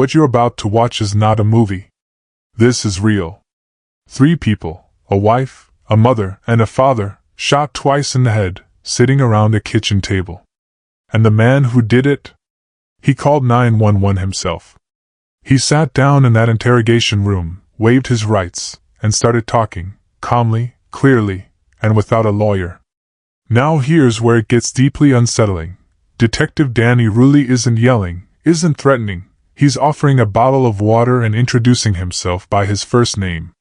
What you're about to watch is not a movie. This is real. 3 people, a wife, a mother, and a father, shot twice in the head, sitting around a kitchen table. And the man who did it? He called 911 himself. He sat down in that interrogation room, waived his rights, and started talking, calmly, clearly, and without a lawyer. Now here's where it gets deeply unsettling. Detective Danny Ruly isn't yelling, isn't threatening. He's offering a bottle of water and introducing himself by his first name.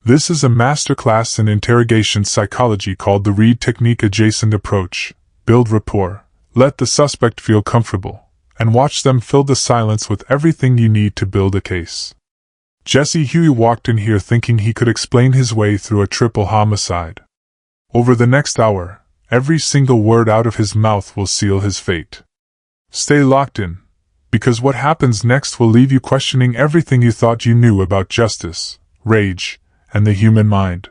This is a masterclass in interrogation psychology called the read technique adjacent approach. Build rapport, let the suspect feel comfortable, and watch them fill the silence with everything you need to build a case. Jesse Huey walked in here thinking he could explain his way through a triple homicide. Over the next hour, every single word out of his mouth will seal his fate. Stay locked in, because what happens next will leave you questioning everything you thought you knew about justice, rage, and the human mind.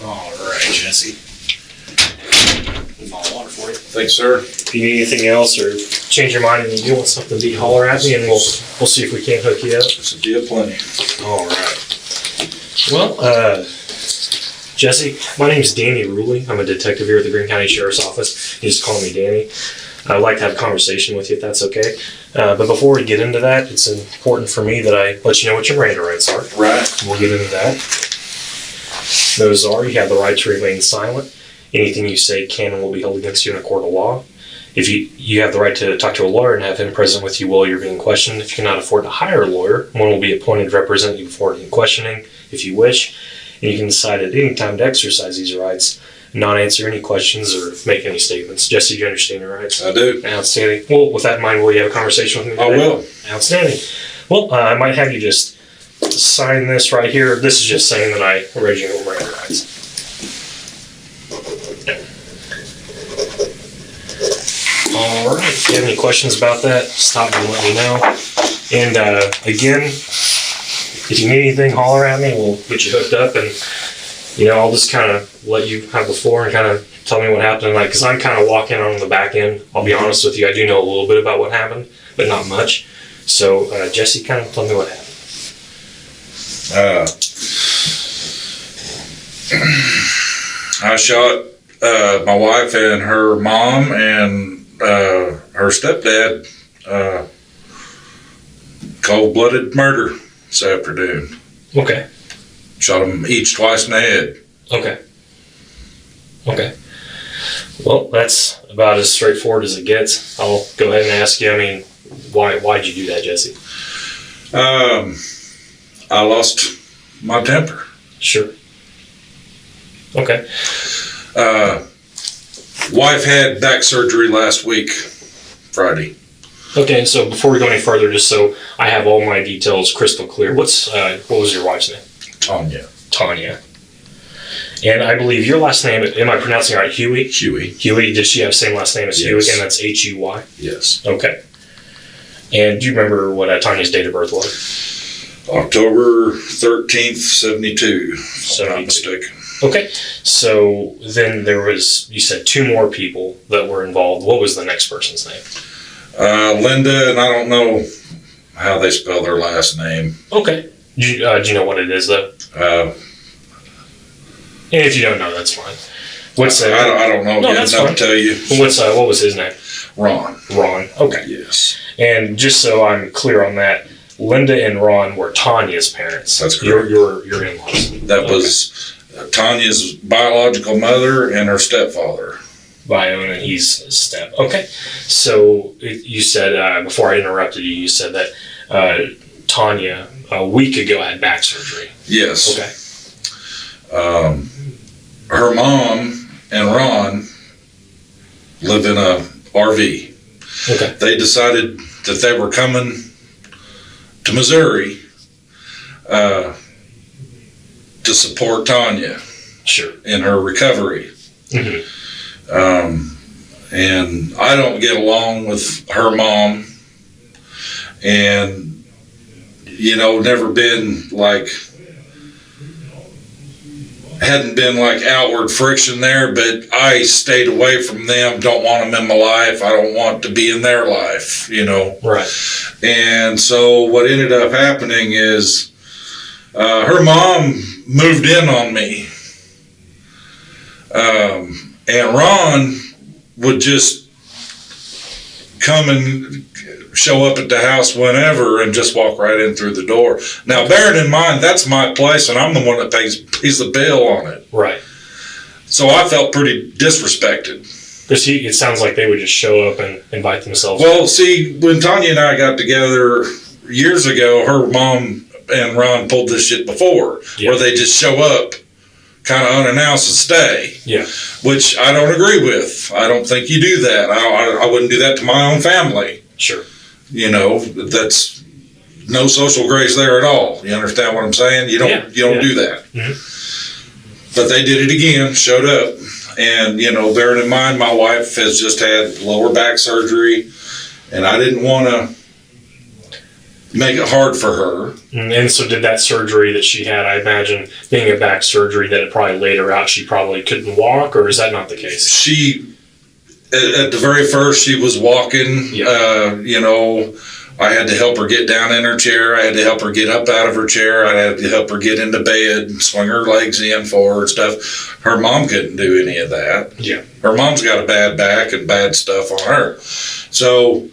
All right, Jesse. Bottle of water for you. Thanks, sir. If you need anything else or change your mind and you do want something, be holler at me and we'll see if we can't hook you up. This will be a plenty. All right. Well, Jesse, my name's Danny Ruly. I'm a detective here at the Greene County Sheriff's Office. You just call me Danny. I'd like to have a conversation with you if that's okay. But before we get into that, it's important for me that I let you know what your Miranda rights are. Right. We'll get into that. Those are, you have the right to remain silent. Anything you say can and will be held against you in a court of law. If you have the right to talk to a lawyer and have him present with you while you're being questioned. If you cannot afford to hire a lawyer, one will be appointed to represent you before any questioning, if you wish. And you can decide at any time to exercise these rights, not answer any questions or make any statements. Jesse, do you understand your rights? I do. Outstanding. Well, with that in mind, will you have a conversation with me today? I will. Outstanding. Well, I might have you just sign this right here. This is just saying that I read you over Miranda rights. All right. If you have any questions about that, stop me and let me know. And again, if you need anything, holler at me. We'll get you hooked up, and I'll just kind of let you have the floor and kind of tell me what happened. Because I'm kind of walking on the back end. I'll be honest with you, I do know a little bit about what happened, but not much. So, Jesse, kind of tell me what happened. I shot my wife and her mom and her stepdad. Cold-blooded murder this afternoon. Okay. Shot them each twice in the head. Okay. Well, that's about as straightforward as it gets. I'll go ahead and ask you, why'd you do that, Jesse? I lost my temper. Sure. Okay. Wife had back surgery last week, Friday. Okay, so before we go any further, just so I have all my details crystal clear, what was your wife's name? Tanya. And I believe your last name, am I pronouncing it right, Huey? Huey, does she have the same last name as you? Again, that's Huy? Yes. Okay. And do you remember what Tanya's date of birth was? October 13th, 72, if I'm not mistaken. Okay, so then there was, you said 2 more people that were involved. What was the next person's name? Linda, and I don't know how they spell their last name. Okay. Do you know what it is, though? And if you don't know, that's fine. I don't know. No, that's fine. I'll tell you. What was his name? Ron. Okay. Yes. And just so I'm clear on that, Linda and Ron were Tanya's parents. That's correct. Your in-laws. That was Tanya's biological mother and her stepfather. Bio, and he's a step. Okay. So you said, before I interrupted you, you said that Tanya, a week ago, had back surgery. Yes. Okay. Her mom and Ron live in a RV. Okay. They decided that they were coming to Missouri to support Tanya. Sure. In her recovery. Mm-hmm. And I don't get along with her mom, and never been like hadn't been like outward friction there, but I stayed away from them. Don't want them in my life. I don't want to be in their life, Right. And so what ended up happening is her mom moved in on me. And Ron would just come and show up at the house whenever and just walk right in through the door. Now, bearing in mind, that's my place and I'm the one that pays the bill on it. Right. So I felt pretty disrespected. Because it sounds like they would just show up and invite themselves. Well, see, when Tanya and I got together years ago, her mom and Ron pulled this shit before, where they just show up kind of unannounced and stay. Yeah. Which I don't agree with. I don't think you do that. I wouldn't do that to my own family. Sure. That's no social grace there at all. You understand what I'm saying? You don't do that. Mm-hmm. But they did it again, showed up. And, bearing in mind, my wife has just had lower back surgery, and I didn't want to make it hard for her. And so did that surgery that she had, I imagine, being a back surgery, that it probably laid her out, she probably couldn't walk, or is that not the case? She, at the very first, she was walking. Yeah. I had to help her get down in her chair. I had to help her get up out of her chair. I had to help her get into bed and swing her legs in for her and stuff. Her mom couldn't do any of that. Yeah. Her mom's got a bad back and bad stuff on her. So,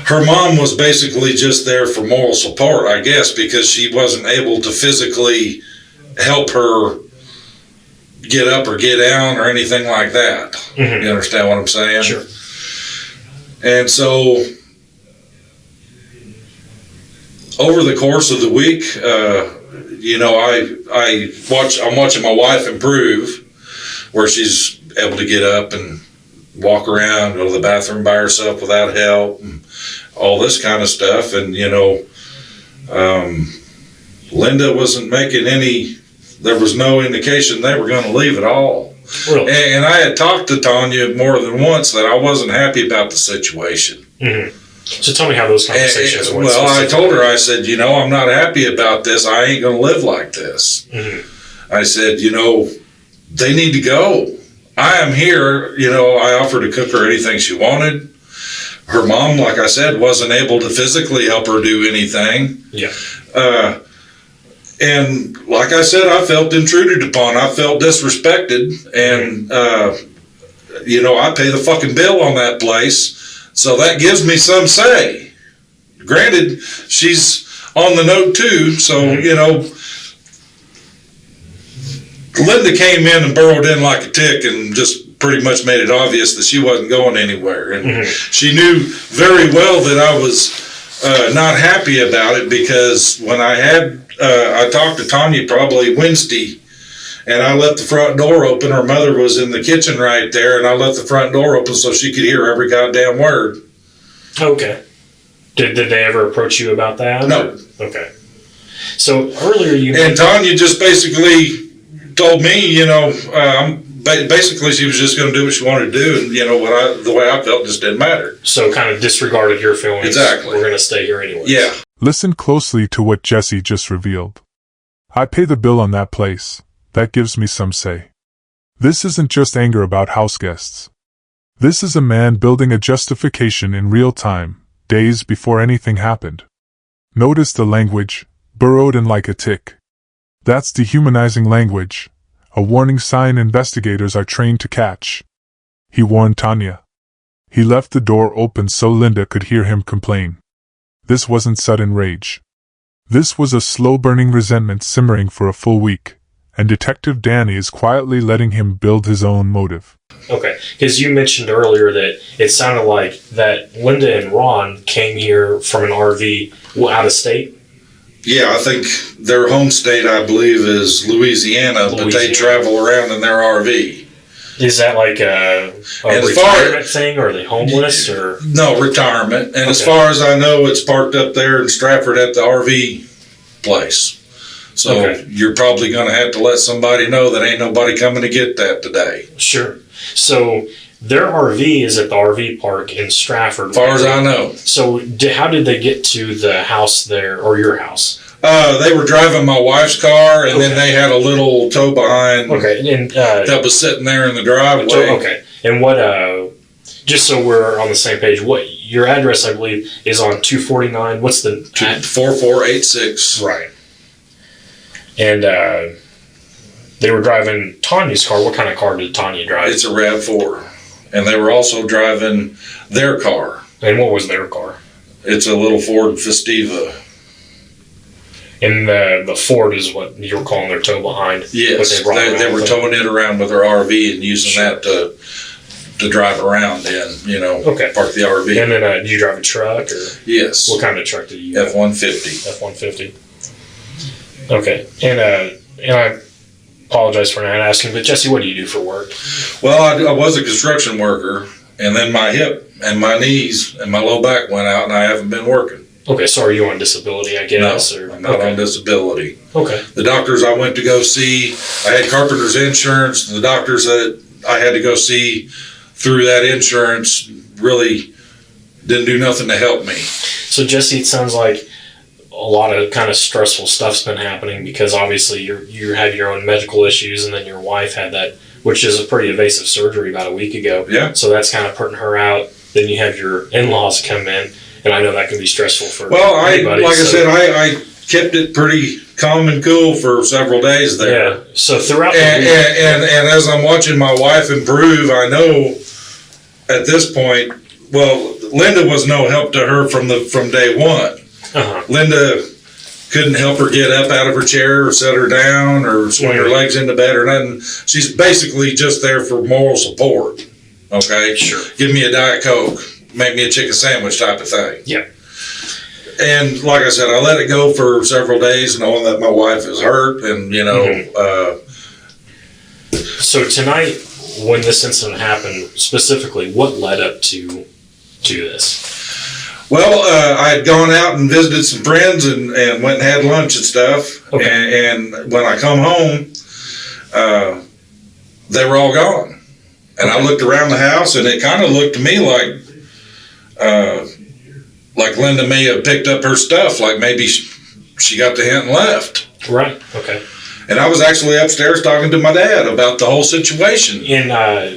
her mom was basically just there for moral support, I guess, because she wasn't able to physically help her get up or get down or anything like that. Mm-hmm. You understand what I'm saying? Sure. And so, over the course of the week, I'm watching my wife improve, where she's able to get up and walk around, go to the bathroom by herself without help, and all this kind of stuff. And, Linda wasn't making there was no indication they were going to leave at all. Really? And I had talked to Tanya more than once that I wasn't happy about the situation. Mm-hmm. So tell me how those conversations went. Well, I told her, I said, I'm not happy about this. I ain't going to live like this. Mm-hmm. I said, they need to go. I am here. I offered to cook her anything she wanted. Her mom, like I said, wasn't able to physically help her do anything. Yeah. And like I said, I felt intruded upon. I felt disrespected. And, I pay the fucking bill on that place. So that gives me some say. Granted, she's on the note too. So, Linda came in and burrowed in like a tick and just pretty much made it obvious that she wasn't going anywhere. And she knew very well that I was not happy about it, because when I talked to Tanya probably Wednesday, and I left the front door open. Her mother was in the kitchen right there, and I left the front door open so she could hear every goddamn word. Okay. Did they ever approach you about that? No. Okay. So earlier and Tanya just basically told me, basically she was just going to do what she wanted to do, and the way I felt just didn't matter. So kind of disregarded your feelings. Exactly. We're going to stay here anyway. Yeah. Listen closely to what Jesse just revealed. I pay the bill on that place. That gives me some say. This isn't just anger about house guests. This is a man building a justification in real time, days before anything happened. Notice the language, burrowed in like a tick. That's dehumanizing language, a warning sign investigators are trained to catch. He warned Tanya. He left the door open so Linda could hear him complain. This wasn't sudden rage. This was a slow-burning resentment simmering for a full week, and Detective Danny is quietly letting him build his own motive. Okay, because you mentioned earlier that it sounded like that Linda and Ron came here from an RV out of state? Yeah, I think their home state, I believe, is Louisiana, but they travel around in their RV. Is that like a retirement thing, or are they homeless? Or no, retirement. And as far as I know, it's parked up there in Stratford at the RV place. So you're probably going to have to let somebody know that ain't nobody coming to get that today. Sure. So their RV is at the RV park in Stratford. As far as I know. So how did they get to the house there, or your house? They were driving my wife's car, and then they had a little tow behind that was sitting there in the driveway. Okay. And what, just so we're on the same page, what your address, I believe, is on 249. What's the... 4486. Right. And they were driving Tanya's car. What kind of car did Tanya drive? It's a RAV4. And they were also driving their car. And what was their car? It's a little Ford Festiva. And the Ford is what you're calling their tow behind? Yes, they were towing it around with their RV and using that to drive around in, park the RV. And then do you drive a truck? Or yes. What kind of truck do you have? F-150. F-150. Okay. And I apologize for not asking, but Jesse, what do you do for work? Well, I was a construction worker, and then my hip and my knees and my low back went out, and I haven't been working. Okay, so are you on disability, I guess? No, I'm not on disability. Okay. The doctors I went to go see, I had carpenter's insurance. The doctors that I had to go see through that insurance really didn't do nothing to help me. So, Jesse, it sounds like a lot of kind of stressful stuff's been happening because obviously you had your own medical issues, and then your wife had that, which is a pretty invasive surgery about a week ago. Yeah. So that's kind of putting her out. Then you have your in-laws come in. And I know that can be stressful for anybody. I said, I kept it pretty calm and cool for several days there. Yeah. So throughout the week, week, and as I'm watching my wife improve, I know at this point, Linda was no help to her from day one. Uh-huh. Linda couldn't help her get up out of her chair or set her down or swing her legs into bed or nothing. She's basically just there for moral support. Okay? Sure. Give me a Diet Coke. Make me a chicken sandwich type of thing. Yeah. And like I said, I let it go for several days knowing that my wife is hurt and, So tonight, when this incident happened, specifically, what led up to this? Well, I had gone out and visited some friends and went and had lunch and stuff. Okay. And when I come home, they were all gone. And I looked around the house, and it kind of looked to me like Linda may have picked up her stuff, like maybe she got the hint and left. Right, okay. And I was actually upstairs talking to my dad about the whole situation. And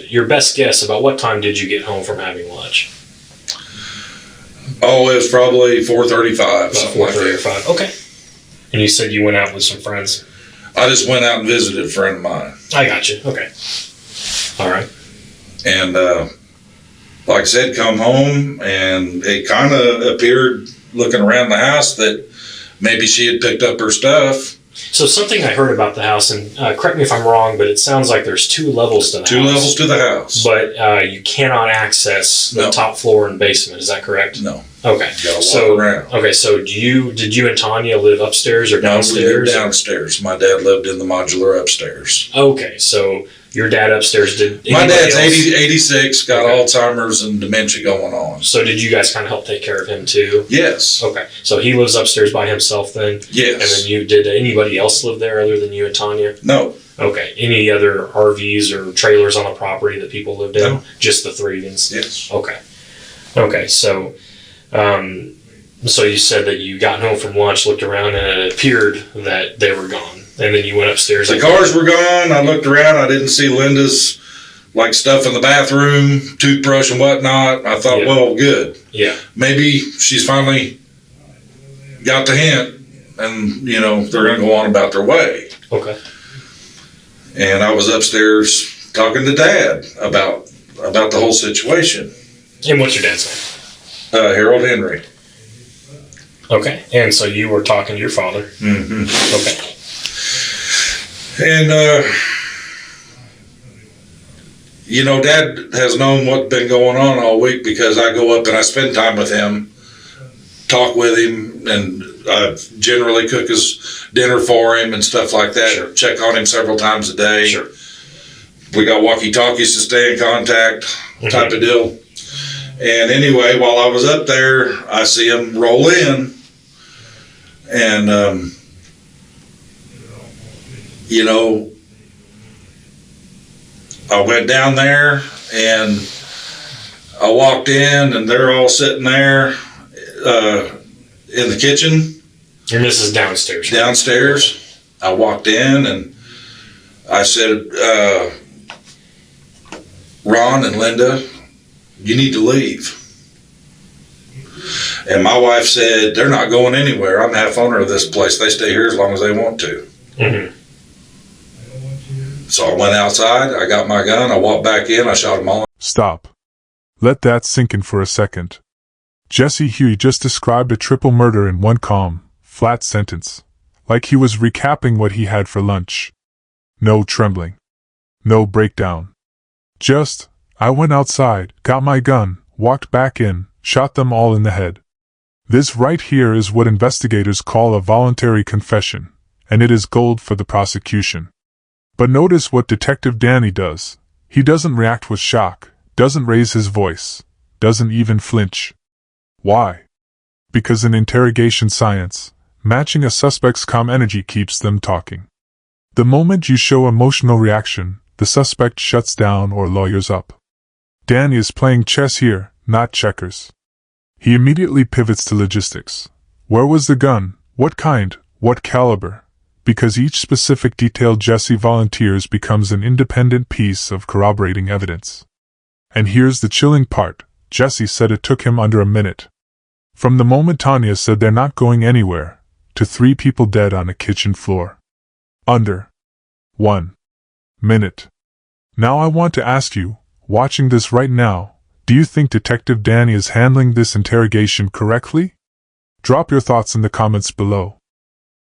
your best guess, about what time did you get home from having lunch? Oh, it was probably 4:35. About 4:30 or 5, okay. And you said you went out with some friends? I just went out and visited a friend of mine. I got you, okay. All right. And like I said, come home, and it kind of appeared, looking around the house, that maybe she had picked up her stuff. So something I heard about the house, and correct me if I'm wrong, but it sounds like there's 2 levels to the house. 2 levels to the house. But you cannot access the top floor and basement. Is that correct? No. Okay. You gotta walk around. Okay, so did you and Tanya live upstairs or downstairs? No, we lived downstairs. My dad lived in the modular upstairs. Okay, so your dad upstairs did. My dad's 86, got Alzheimer's and dementia going on. So did you guys kind of help take care of him too? Yes. Okay, so he lives upstairs by himself then? Yes. And then did anybody else live there other than you and Tanya? No. Okay, any other RVs or trailers on the property that people lived in? No. Just the 3 of you? Yes. Okay, so so you said that you got home from lunch, looked around, and it appeared that they were gone. And then you went upstairs. The cars were gone. I looked around. I didn't see Linda's stuff in the bathroom, toothbrush and whatnot. I thought, well, good. Yeah. Maybe she's finally got the hint, and they're going to go on about their way. Okay. And I was upstairs talking to Dad about the whole situation. And what's your dad's name? Harold Henry. Okay. And so you were talking to your father. Mm-hmm. Okay. And, Dad has known what's been going on all week because I go up and I spend time with him, talk with him, and I generally cook his dinner for him and stuff like that. Sure. Check on him several times a day. Sure. We got walkie-talkies to stay in contact, type of deal. And anyway, while I was up there, I see him roll in, and I went down there and I walked in, and they're all sitting there in the kitchen. And this is downstairs. Downstairs. I walked in and I said, Ron and Linda, you need to leave. And my wife said, they're not going anywhere. I'm half owner of this place. They stay here as long as they want to. Mm-hmm. So I went outside, I got my gun, I walked back in, I shot them all. Stop. Let that sink in for a second. Jesse Huey just described a triple murder in one calm, flat sentence, like he was recapping what he had for lunch. No trembling. No breakdown. Just, I went outside, got my gun, walked back in, shot them all in the head. This right here is what investigators call a voluntary confession, and it is gold for the prosecution. But notice what Detective Danny does. He doesn't react with shock, doesn't raise his voice, doesn't even flinch. Why? Because in interrogation science, matching a suspect's calm energy keeps them talking. The moment you show emotional reaction, the suspect shuts down or lawyers up. Danny is playing chess here, not checkers. He immediately pivots to logistics. Where was the gun? What kind? What caliber? Because each specific detail Jesse volunteers becomes an independent piece of corroborating evidence. And here's the chilling part. Jesse said it took him under a minute. From the moment Tanya said they're not going anywhere, to 3 people dead on a kitchen floor. Under 1 minute. Now I want to ask you, watching this right now, do you think Detective Danny is handling this interrogation correctly? Drop your thoughts in the comments below.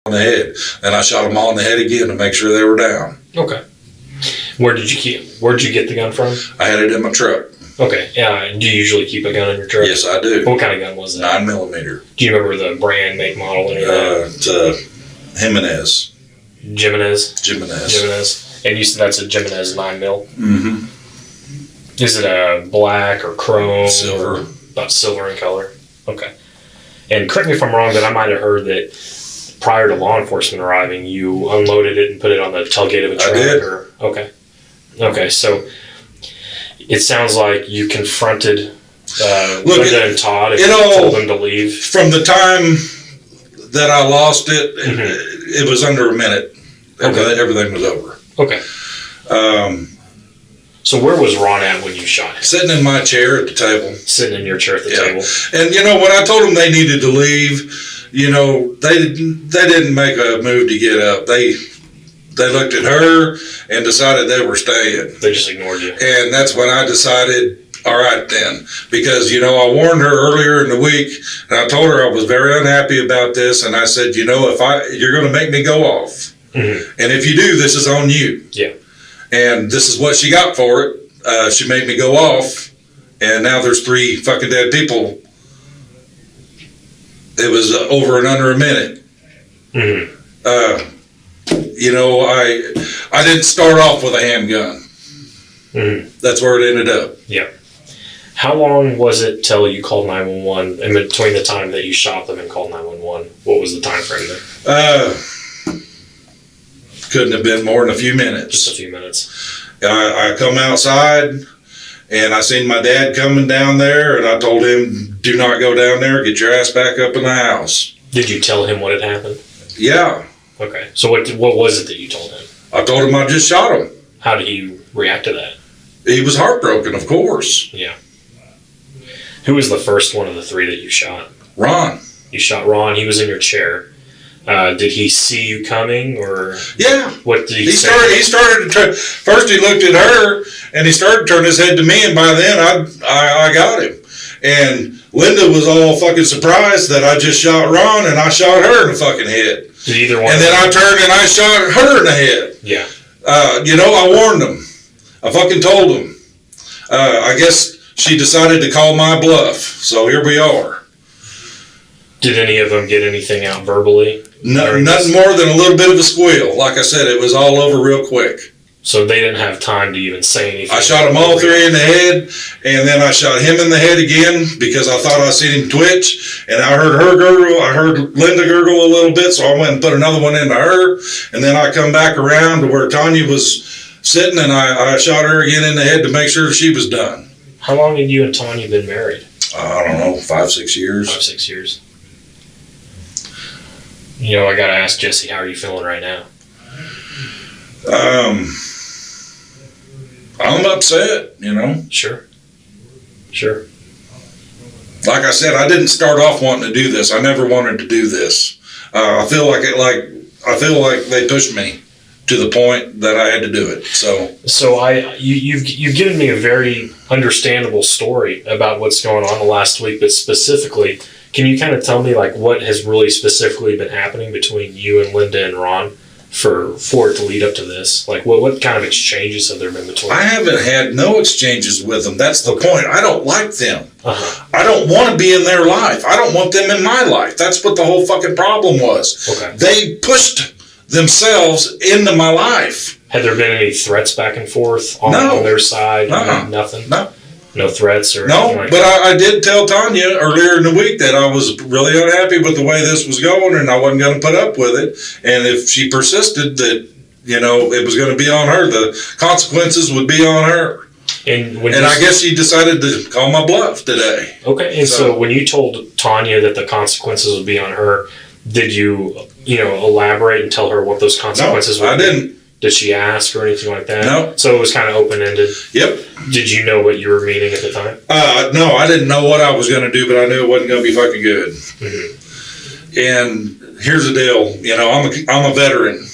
On the head, and I shot them all in the head again to make sure they were down. Okay. Where'd you get the gun from? I had it in my truck. Okay. Do you usually keep a gun in your truck? Yes, I do. What kind of gun was that? 9mm. Do you remember the brand, make, model, any of that? It's Jimenez. Jimenez. And you said that's a Jimenez 9mm? Mm-hmm. Is it a black or chrome? Silver. Or about silver in color? Okay. And correct me if I'm wrong, but I might have heard that prior to law enforcement arriving, you unloaded it and put it on the tailgate of a truck? I did. Okay, so it sounds like you confronted Linda and Todd and told them to leave. From the time that I lost it, it was under a minute. Everything was over. Okay. So where was Ron at when you shot him? Sitting in my chair at the table. Sitting in your chair at the table. And when I told them they needed to leave, they didn't make a move to get up. They looked at her and decided they were staying. They just ignored you. And that's when I decided, all right then, because I warned her earlier in the week, and I told her I was very unhappy about this, and I said, you're going to make me go off, and if you do, this is on you. Yeah. And this is what she got for it. She made me go off, and now there's 3 fucking dead people. It was over and under a minute. I didn't start off with a handgun. That's where it ended up. Yeah. How long was it till you called 911? In between the time that you shot them and called 911, what was the time frame there? Couldn't have been more than a few minutes. Just a few minutes. I come outside, and I seen my dad coming down there, and I told him, do not go down there, get your ass back up in the house. Did you tell him what had happened? Yeah. Okay. So what was it that you told him? I told him I just shot him. How did he react to that? He was heartbroken, of course. Yeah. Who was the first one of the 3 that you shot? Ron. You shot Ron. He was in your chair. Did he see you coming, or? Yeah. What did he say? He started to first he looked at her, and he started to turn his head to me, and by then I got him. And Linda was all fucking surprised that I just shot Ron, and I shot her in the fucking head. Did either one? And then I turned and I shot her in the head. Yeah. I warned them. I fucking told them. I guess she decided to call my bluff, so here we are. Did any of them get anything out verbally? No, nothing more than a little bit of a squeal. Like I said, it was all over real quick. So they didn't have time to even say anything? I shot them all 3 in the head, and then I shot him in the head again because I thought I seen him twitch, and I heard her gurgle. I heard Linda gurgle a little bit, so I went and put another one into her, and then I come back around to where Tanya was sitting, and I shot her again in the head to make sure she was done. How long had you and Tanya been married? I don't know, 5-6 years. 5-6 years. I gotta ask Jesse, how are you feeling right now? I'm upset, Sure. Like I said, I didn't start off wanting to do this. I never wanted to do this. I feel like they pushed me to the point that I had to do it. So you've given me a very understandable story about what's going on the last week, but specifically, can you kind of tell me like what has really specifically been happening between you and Linda and Ron for it to lead up to this? Like what kind of exchanges have there been between I haven't had no exchanges with them. That's the point. I don't like them. Uh-huh. I don't want to be in their life. I don't want them in my life. That's what the whole fucking problem was. Okay. They pushed themselves into my life. Had there been any threats back and forth on their side? Nothing? No threats or no, anything like but that? I did tell Tanya earlier in the week that I was really unhappy with the way this was going and I wasn't going to put up with it. And if she persisted that, it was going to be on her, the consequences would be on her. And I guess she decided to call my bluff today. Okay, and so when you told Tanya that the consequences would be on her, did you, elaborate and tell her what those consequences would be? I didn't. Did she ask or anything like that? No. So it was kind of open-ended? Yep. Did you know what you were meaning at the time? No, I didn't know what I was going to do, but I knew it wasn't going to be fucking good. Mm-hmm. And here's the deal. I'm a veteran.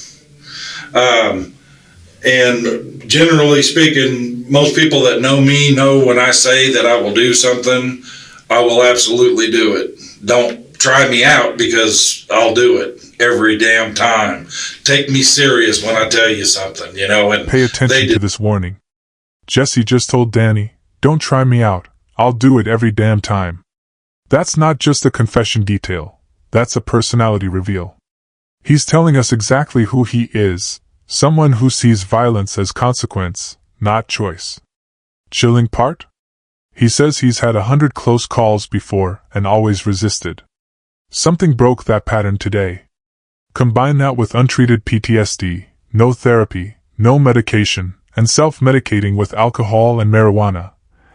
And generally speaking, most people that know me know when I say that I will do something, I will absolutely do it. Don't try me out because I'll do it every damn time. Take me serious when I tell you something, and pay attention to this warning. Jesse just told Danny, don't try me out, I'll do it every damn time. That's not just a confession detail, that's a personality reveal. He's telling us exactly who he is, someone who sees violence as consequence, not choice. Chilling part? He says he's had 100 close calls before and always resisted. Something broke that pattern today. Combine that with untreated PTSD, no therapy, no medication, and self-medicating with alcohol and marijuana,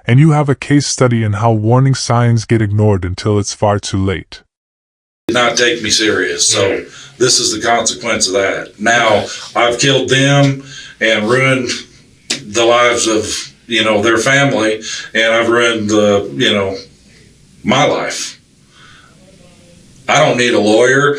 and you have a case study in how warning signs get ignored until it's far too late. Did not take me serious, so this is the consequence of that. Now, I've killed them and ruined the lives of, their family, and I've ruined my life. I don't need a lawyer.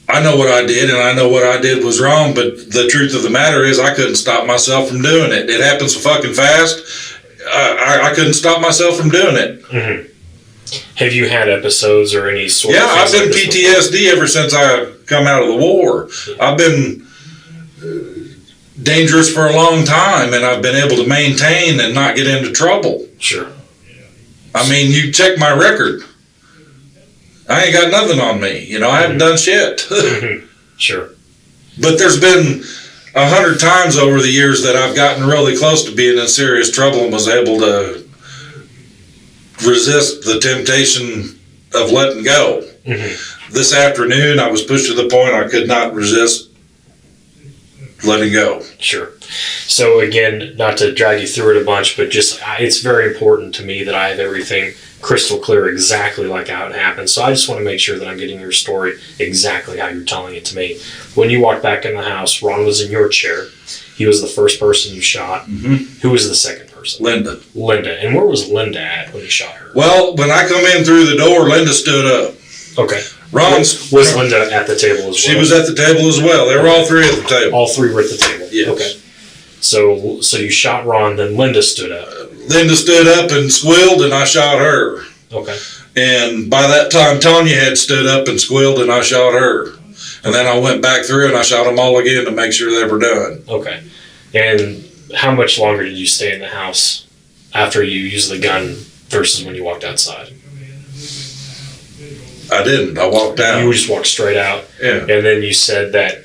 I know what I did, and I know what I did was wrong, but the truth of the matter is I couldn't stop myself from doing it. It happened so fucking fast, I couldn't stop myself from doing it. Mm-hmm. Have you had episodes or any sort of... Yeah, I've been PTSD ever since I come out of the war. I've been dangerous for a long time, and I've been able to maintain and not get into trouble. Sure. I mean, you check my record. I ain't got nothing on me. I haven't done shit. Sure. But there's been 100 times over the years that I've gotten really close to being in serious trouble and was able to resist the temptation of letting go. Mm-hmm. This afternoon, I was pushed to the point I could not resist letting go. Sure. So again, not to drag you through it a bunch, but just it's very important to me that I have everything crystal clear exactly like how it happened. So I just want to make sure that I'm getting your story exactly how you're telling it to me. When you walked back in the house, Ron was in your chair. He was the first person you shot. Mm-hmm. Who was the second person? Linda. And where was Linda at when you shot her? Well, when I come in through the door, Linda stood up. Okay. Was Linda at the table as well? She was at the table as well. They were all three at the table. All three were at the table? Yes. Okay. So you shot Ron, then Linda stood up. Linda stood up and squealed, and I shot her. Okay. And by that time, Tanya had stood up and squealed, and I shot her. And then I went back through and I shot them all again to make sure they were done. Okay. And how much longer did you stay in the house after you used the gun versus when you walked outside? I didn't. I walked out. You just walked straight out? Yeah. And then you said that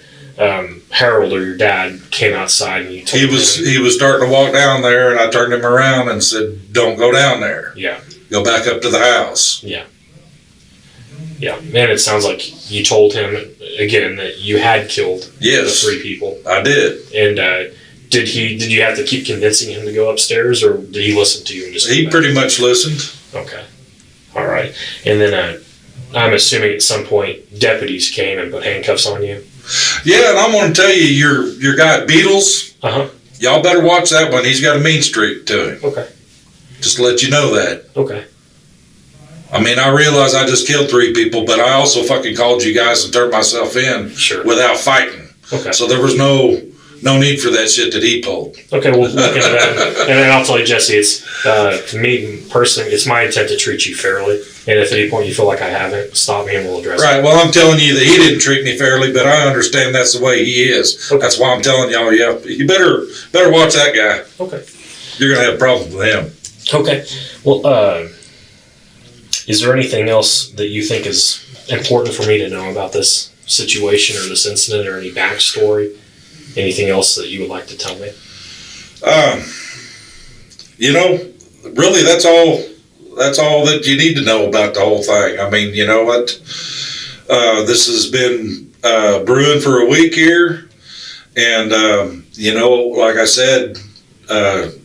Harold, or your dad, came outside and you told him... He was starting to walk down there, and I turned him around and said, don't go down there. Yeah. Go back up to the house. Yeah. Yeah. Man, it sounds like you told him, again, that you had killed the three people. I did. And did you have to keep convincing him to go upstairs, or did he listen to you and just... He pretty much listened. Okay. All right. And then I'm assuming at some point deputies came and put handcuffs on you. Yeah, and I'm going to tell you, your guy Beatles, y'all better watch that one. He's got a mean streak to him. Okay. Just to let you know that. Okay. I mean, I realize I just killed 3 people, but I also fucking called you guys and turned myself in without fighting. Okay. So there was no need for that shit that he pulled. Okay, we'll look into that. And then I'll tell you, Jesse, it's me personally, it's my intent to treat you fairly. And if at any point you feel like I haven't, stop me and we'll address it. Right, well, I'm telling you that he didn't treat me fairly, but I understand that's the way he is. Okay. That's why I'm telling y'all, you better watch that guy. Okay. You're going to have problems with him. Okay. Well, is there anything else that you think is important for me to know about this situation or this incident, or any backstory? Anything else that you would like to tell me? Really, that's all that you need to know about the whole thing. I mean, you know what? This has been brewing for a week here. And, like I said,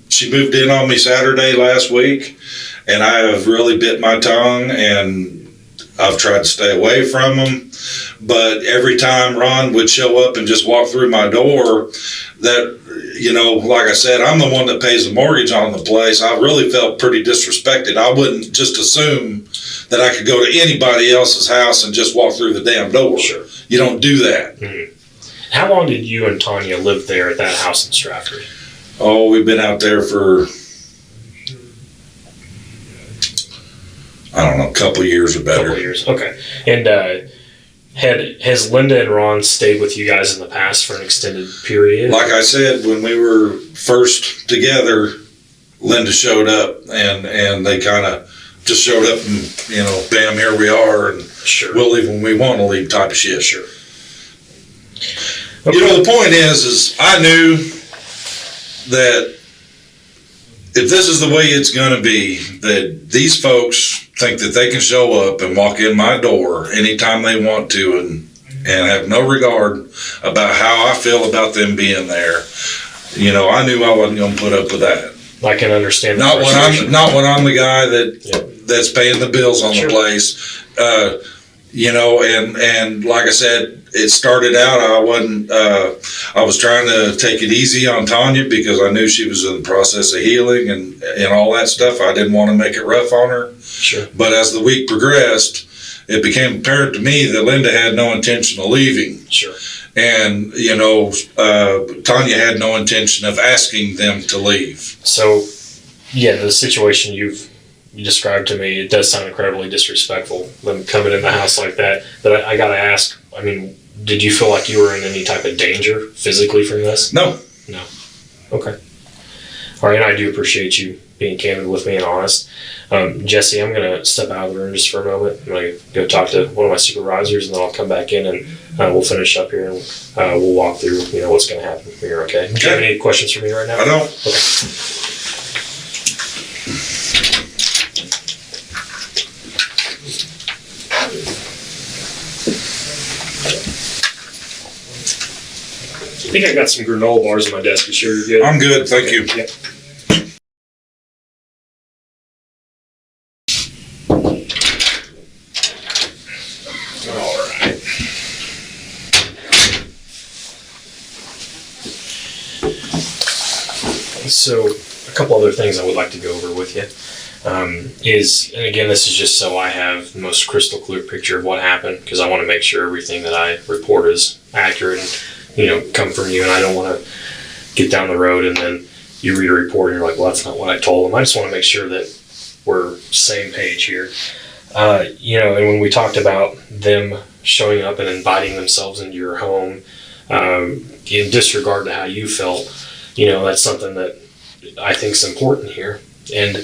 she moved in on me Saturday last week. And I have really bit my tongue, and I've tried to stay away from them. But every time Ron would show up and just walk through my door, that, like I said, I'm the one that pays the mortgage on the place. I really felt pretty disrespected. I wouldn't just assume that I could go to anybody else's house and just walk through the damn door. Sure. You don't do that. Mm-hmm. How long did you and Tanya live there at that house in Stratford? Oh, we've been out there for, I don't know, a couple years or better. Couple years, okay. And has Linda and Ron stayed with you guys in the past for an extended period? Like I said, when we were first together, Linda showed up, and they kind of just showed up and, bam, here we are, and we'll leave when we want to leave type of shit. Sure. Okay. The point is I knew that if this is the way it's going to be, that these folks think that they can show up and walk in my door anytime they want to and have no regard about how I feel about them being there. I knew I wasn't going to put up with that. I can understand. Not when I'm the guy that's paying the bills on the place. And like I said, it started out, I was trying to take it easy on Tanya because I knew she was in the process of healing and all that stuff. I didn't want to make it rough on her. Sure. But as the week progressed, it became apparent to me that Linda had no intention of leaving. Sure. And, Tanya had no intention of asking them to leave. So, the situation you described to me, it does sound incredibly disrespectful, them coming in the house like that. But I got to ask, I mean, did you feel like you were in any type of danger physically from this? No. No. Okay. All right, and I do appreciate you being candid with me and honest. Jesse, I'm going to step out of the room just for a moment. I'm going to go talk to one of my supervisors, and then I'll come back in and we'll finish up here and we'll walk through, what's going to happen here, okay? Do you have any questions for me right now? I don't. Okay. I think I got some granola bars on my desk. You sure you're good? I'm good, thank you. Yeah. All right. So, a couple other things I would like to go over with you and again, this is just so I have the most crystal clear picture of what happened, because I want to make sure everything that I report is accurate and come from you, and I don't want to get down the road and then you read a report and you're like, well, that's not what I told them. I just want to make sure that we're same page here. And when we talked about them showing up and inviting themselves into your home, in disregard to how you felt, that's something that I think is important here. And,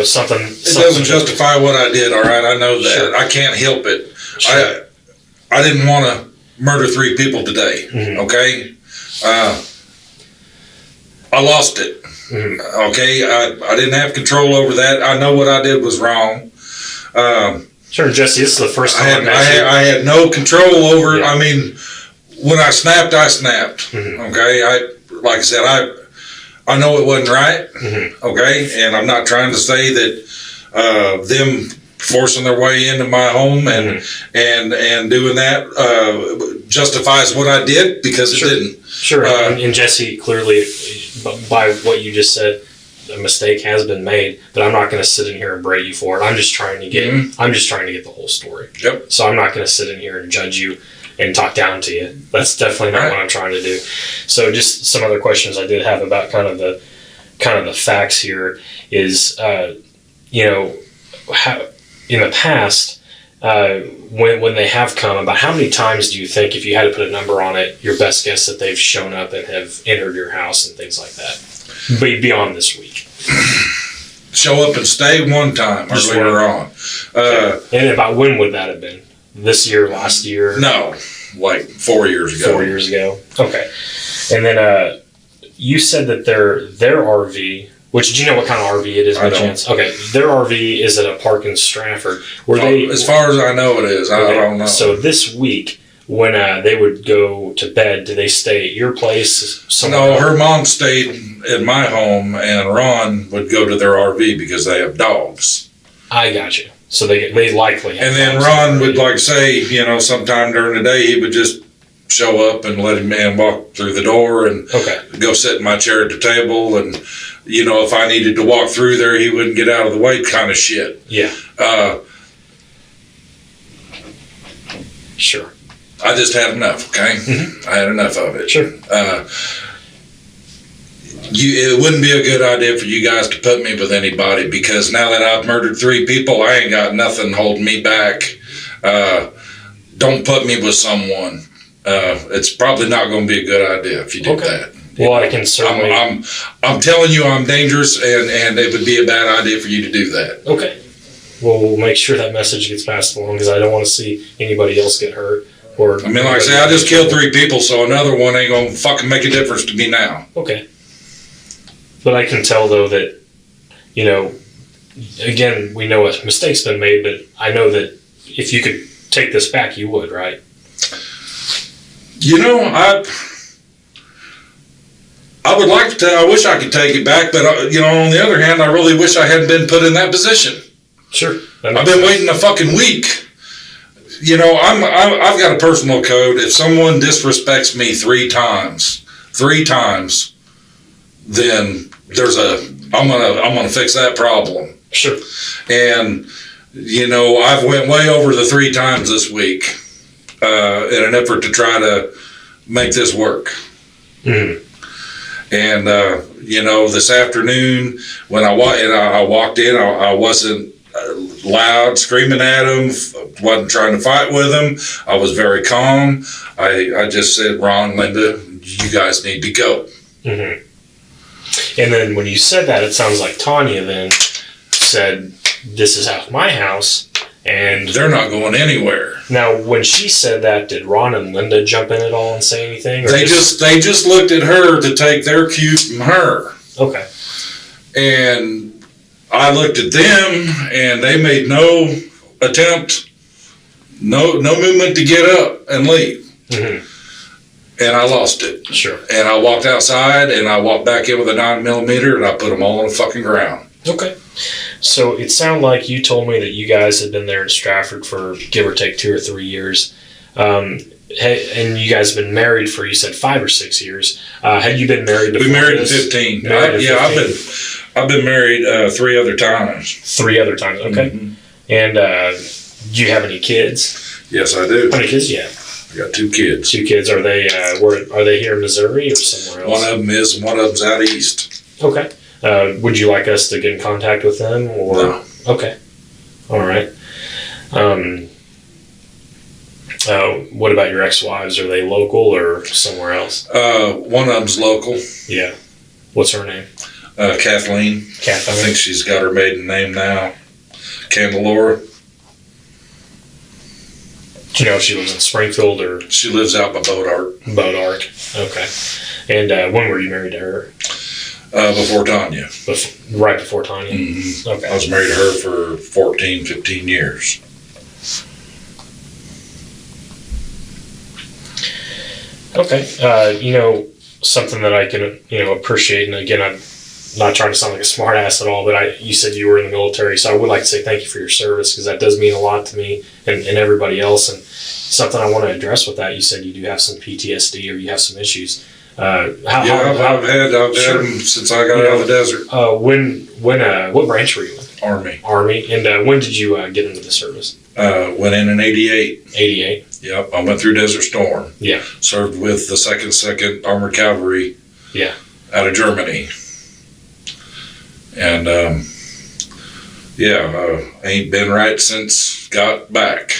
something... It doesn't justify what I did, all right? I know that. Sure. I can't help it. Sure. I didn't want to murder 3 people today, okay? I lost it, okay? I didn't have control over that. I know what I did was wrong. Sure, Jesse, this is the first time I had no control over it. I mean, when I snapped, okay? Like I said, I know it wasn't right, okay? And I'm not trying to say that them forcing their way into my home and doing that justifies what I did, because it didn't. Sure. And Jesse, clearly, by what you just said, a mistake has been made, but I'm not going to sit in here and berate you for it. I'm just trying to get the whole story. Yep. So I'm not going to sit in here and judge you and talk down to you. That's definitely not what I'm trying to do. So just some other questions I did have about kind of the facts here is, how in the past, when they have come, about how many times do you think, if you had to put a number on it, your best guess that they've shown up and have entered your house and things like that? Beyond this week. Show up and stay one time earlier on. And about when would that have been? This year, last year? No, like 4 years ago. 4 years ago. Okay. And then you said that their RV, which, do you know what kind of RV it is by chance? Okay. Their RV is at a park in Stratford. As far as I know it is. I don't know. So this week, when they would go to bed, do they stay at your place? No, her mom stayed at my home, and Ron would go to their RV because they have dogs. I got you. So they likely have and then Ron would, like, say, sometime during the day, he would just show up and let him in, walk through the door and go sit in my chair at the table. And, if I needed to walk through there, he wouldn't get out of the way, kind of shit. Yeah. Sure. I just had enough, okay? Mm-hmm. I had enough of it. Sure. It wouldn't be a good idea for you guys to put me with anybody, because now that I've murdered 3 people, I ain't got nothing holding me back. Don't put me with someone. It's probably not going to be a good idea if you do that. Well, I can certainly... I'm telling you I'm dangerous, and it would be a bad idea for you to do that. Okay. Well, we'll make sure that message gets passed along, because I don't want to see anybody else get hurt. Like I say, I just killed 3 people, so another one ain't going to fucking make a difference to me now. Okay. But I can tell, though, that, again, we know a mistake's been made, but I know that if you could take this back, you would, right? I would like to. I wish I could take it back, but on the other hand, I really wish I hadn't been put in that position. Sure. I've been waiting a fucking week. I've got a personal code. If someone disrespects me 3 times, then I'm gonna fix that problem. Sure. And I've went way over the 3 times this week in an effort to try to make this work. Mm-hmm. And this afternoon when I walked in, I wasn't loud screaming at him, wasn't trying to fight with him. I was very calm. I just said, Ron, Linda, you guys need to go. Mm-hmm. And then when you said that, it sounds like Tanya then said, this is my house, and they're not going anywhere. Now, when she said that, did Ron and Linda jump in at all and say anything? Or they just looked at her to take their cue from her. Okay. And I looked at them, and they made no attempt, no movement to get up and leave. Mm-hmm. And I lost it. Sure. And I walked outside, and I walked back in with a 9mm, and I put them all on the fucking ground. Okay. So it sounded like you told me that you guys had been there in Stratford for give or take 2 or 3 years. And you guys have been married for, you said, 5 or 6 years. Had you been married before? We married in 15. I've been married 3 other times. 3 other times, okay. Mm-hmm. And do you have any kids? Yes, I do. How many kids do you have? I got 2 kids. 2 kids. Are they here in Missouri or somewhere else? One of them is, and one of them's out east. Okay. Would you like us to get in contact with them? Or? No. Okay. All right. What about your ex-wives? Are they local or somewhere else? One of them's local. Yeah. What's her name? Kathleen. Kathleen. I think she's got her maiden name now. Candelora. Do you know if she lives in Springfield or? She lives out by Bodart. Bodart. Okay. And when were you married to her? Before Tanya. Right before Tanya? Mm-hmm. Okay. I was married to her for 14, 15 years. Okay. Something that I can, appreciate, and again, not trying to sound like a smart ass at all, but you said you were in the military, so I would like to say thank you for your service, because that does mean a lot to me and everybody else. And something I want to address with that, you said you do have some PTSD or you have some issues. I've had them since I got out of the desert. What branch were you in? Army. And when did you get into the service? Went in 88. 88. Yep, I went through Desert Storm. Yeah. Served with the 2nd Armored Cavalry. Yeah. Out of Germany. And ain't been right since got back.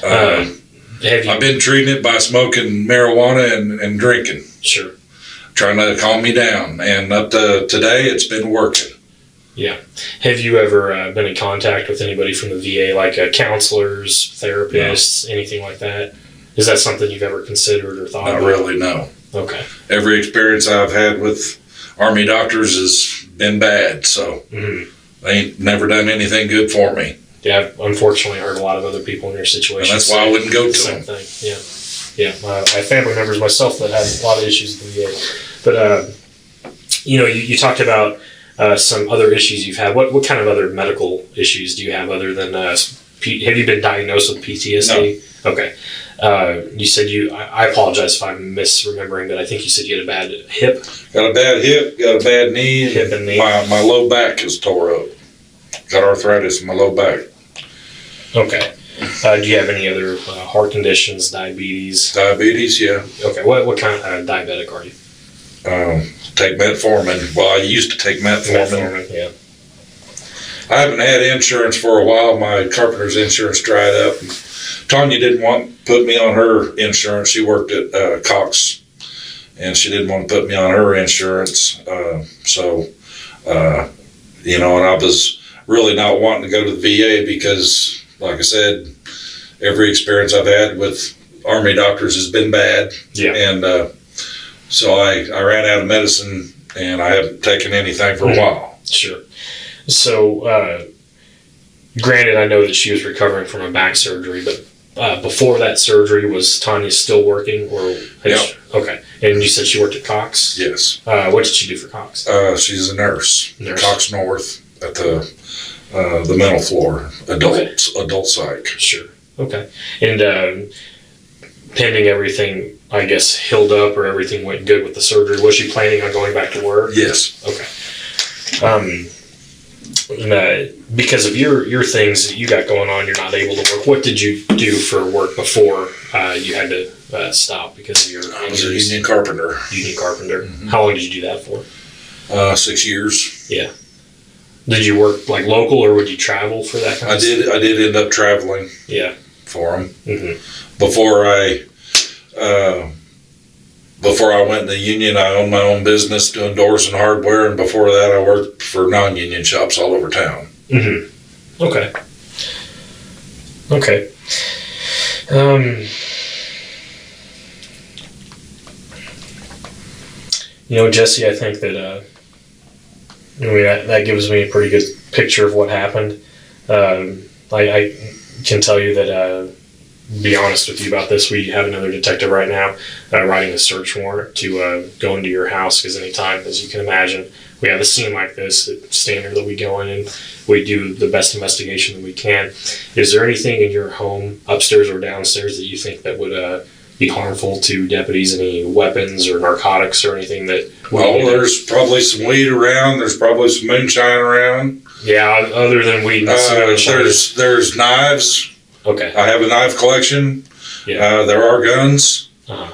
I've been treating it by smoking marijuana and drinking. Sure. Trying to calm me down. And up to today, it's been working. Yeah. Have you ever been in contact with anybody from the VA, like counselors, therapists, anything like that? Is that something you've ever considered or thought about? Not really, no. Okay. Every experience I've had with Army doctors has been bad, so they ain't never done anything good for me. Yeah, I've unfortunately heard a lot of other people in your situation. And that's why I wouldn't go to same them. Thing. Yeah. I have family members myself that had a lot of issues with the VA. But, you talked about some other issues you've had. What kind of other medical issues do you have other than, have you been diagnosed with PTSD? No. Okay. You said I apologize if I'm misremembering, but I think you said you had a bad hip. Got a bad hip, got a bad knee. Hip and knee. My low back is tore up. Got arthritis in my low back. Okay. Do you have any other heart conditions, diabetes? Diabetes, yeah. Okay. What kind of diabetic are you? Take metformin. Well, I used to take metformin. Yeah. I haven't had insurance for a while. My carpenter's insurance dried up. Tanya didn't want to put me on her insurance. She worked at Cox, and she didn't want to put me on her insurance. And I was really not wanting to go to the VA because, like I said, every experience I've had with Army doctors has been bad. Yeah. And so I ran out of medicine, and I haven't taken anything for a while. Sure. So, granted, I know that she was recovering from a back surgery, but before that surgery, was Tanya still working? Okay. And you said she worked at Cox? Yes. What did she do for Cox? She's a nurse. Cox North at the mental floor, adult psych. Sure. Okay. And pending everything, I guess, healed up or everything went good with the surgery, was she planning on going back to work? Yes. Okay. Because of your things that you got going on, you're not able to work. What did you do for work before you had to stop because of your injuries? I was a union carpenter. Union carpenter. Mm-hmm. How long did you do that for? 6 years. Yeah. Did you work like local, or would you travel for that kind of stuff? I did end up traveling. Yeah. For them. Mm-hmm. Before I went in the union, I owned my own business doing doors and hardware, and before that, I worked for non-union shops all over town. Mm-hmm. Okay. Jesse, I think that that gives me a pretty good picture of what happened. I can tell you that, be honest with you about this, we have another detective right now writing a search warrant to go into your house, because anytime, as you can imagine, we have a scene like this, it's standard that we go in and we do the best investigation that we can. Is there anything in your home, upstairs or downstairs, that you think that would be harmful to deputies? Any weapons or narcotics or anything that... there's probably some weed around. There's probably some moonshine around. Yeah, other than weed and moonshine. There's knives. Okay. I have a knife collection. Yeah. There are guns. Uh-huh.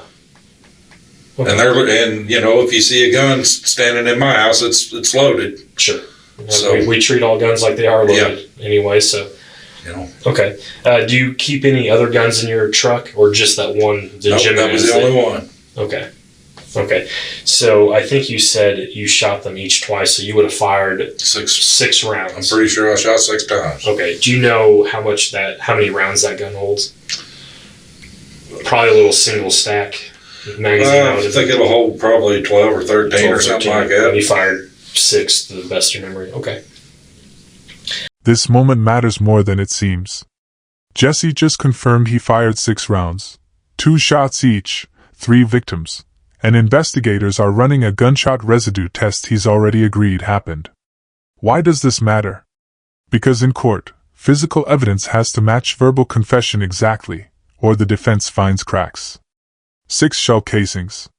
Okay. And if you see a gun standing in my house, it's loaded. Sure. So we treat all guns like they are loaded anyway. So. Okay. Do you keep any other guns in your truck, or just that one? Nope, that was the only one. Okay. So I think you said you shot them each twice, so you would have fired six rounds. I'm pretty sure I shot 6 times. Okay. Do you know how many rounds that gun holds? Probably a little single stack magazine. I think it'll hold probably 12 or 13 or something like that. And you fired 6 to the best of your memory. Okay. This moment matters more than it seems. Jesse just confirmed he fired 6 rounds, 2 shots each, 3 victims, and investigators are running a gunshot residue test he's already agreed happened. Why does this matter? Because in court, physical evidence has to match verbal confession exactly, or the defense finds cracks. 6 shell casings.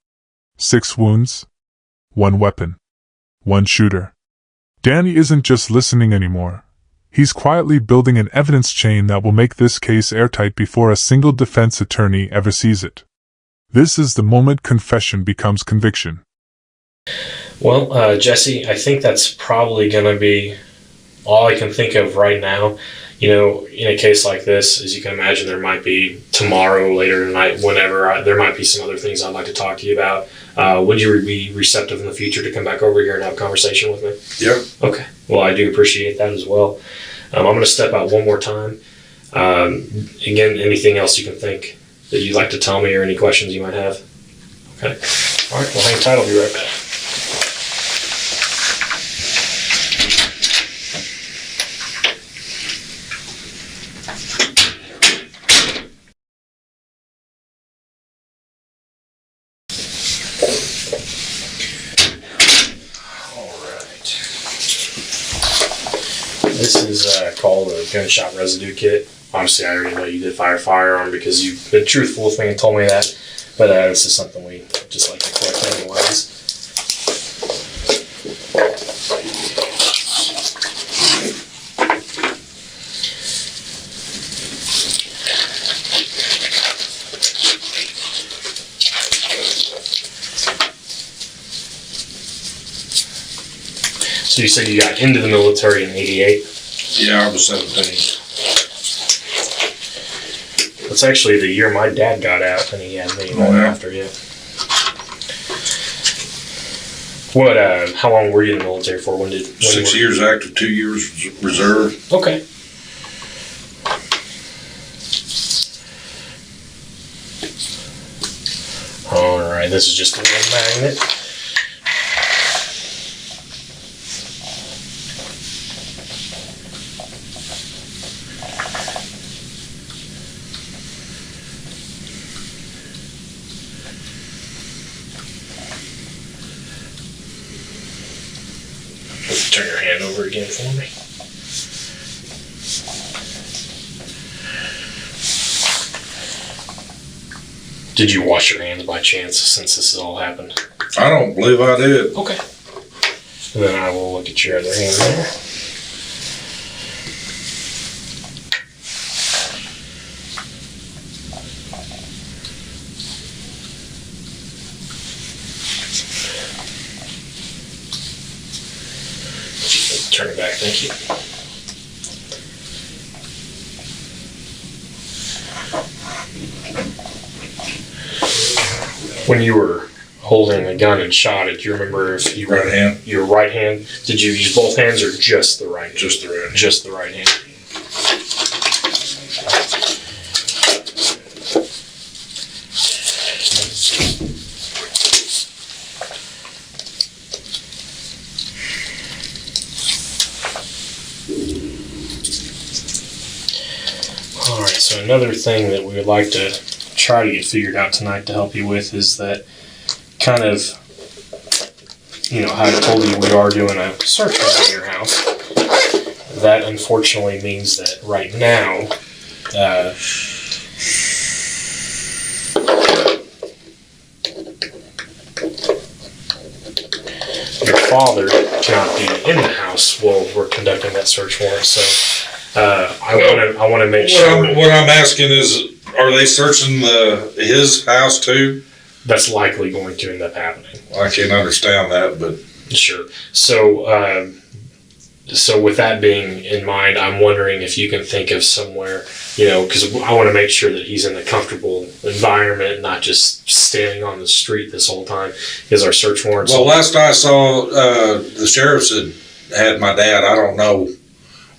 6 wounds. 1 weapon. 1 shooter. Danny isn't just listening anymore. He's quietly building an evidence chain that will make this case airtight before a single defense attorney ever sees it. This is the moment confession becomes conviction. Well, Jesse, I think that's probably going to be all I can think of right now. In a case like this, as you can imagine, there might be tomorrow, later tonight, whenever, there might be some other things I'd like to talk to you about. Would you be receptive in the future to come back over here and have a conversation with me? Yeah. Okay. Well, I do appreciate that as well. I'm going to step out one more time. Again, anything else you can think that you'd like to tell me or any questions you might have? Okay. All right. Well, hang tight. I'll be right back. This is called a gunshot residue kit. Obviously, I already know you did fire a firearm because you've been truthful with me and told me that. But this is something we just like to collect anyways. So you said you got into the military in '88? Yeah, I was 17. That's actually the year my dad got out, and he had me right after you. How long were you in the military for? 6 years active, 2 years reserve. Okay. All right, this is just a little magnet. Turn your hand over again for me. Did you wash your hands by chance since this has all happened? I don't believe I did. Okay. And then I will look at your other hand there. Turn it back, thank you. When you were holding a gun and shot it, do you remember if you Right hand. Your right hand? Did you use both hands or just the right hand? Just the right hand. Just the right hand. Alright, so another thing that we would like to try to get figured out tonight to help you with is that kind of, how I told you we are doing a search warrant in your house. That unfortunately means that right now, your father cannot be in the house while we're conducting that search warrant. So I want to make sure. What I'm asking is, are they searching his house too? That's likely going to end up happening. I can't understand that, but Sure. So, so with that being in mind, I'm wondering if you can think of somewhere, because I want to make sure that he's in a comfortable environment, not just standing on the street this whole time. Is our search warrants? well, last I saw, the sheriffs had my dad. I don't know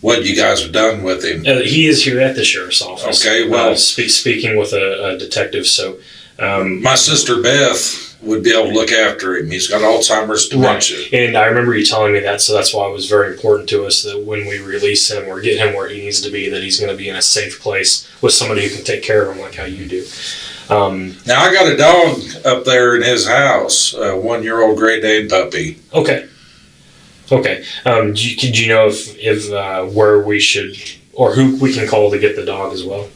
what you guys have done with him. He is here at the sheriff's office. Okay, well, speaking with a detective. So, my sister Beth would be able to look after him. He's got Alzheimer's dementia. Right. And I remember you telling me that, so that's why it was very important to us that when we release him or get him where he needs to be, that he's going to be in a safe place with somebody who can take care of him like how you do. Now, I got a dog up there in his house, a 1-year-old Great Dane puppy. Okay. Okay. Do you know if where we should, or who we can call to get the dog as well?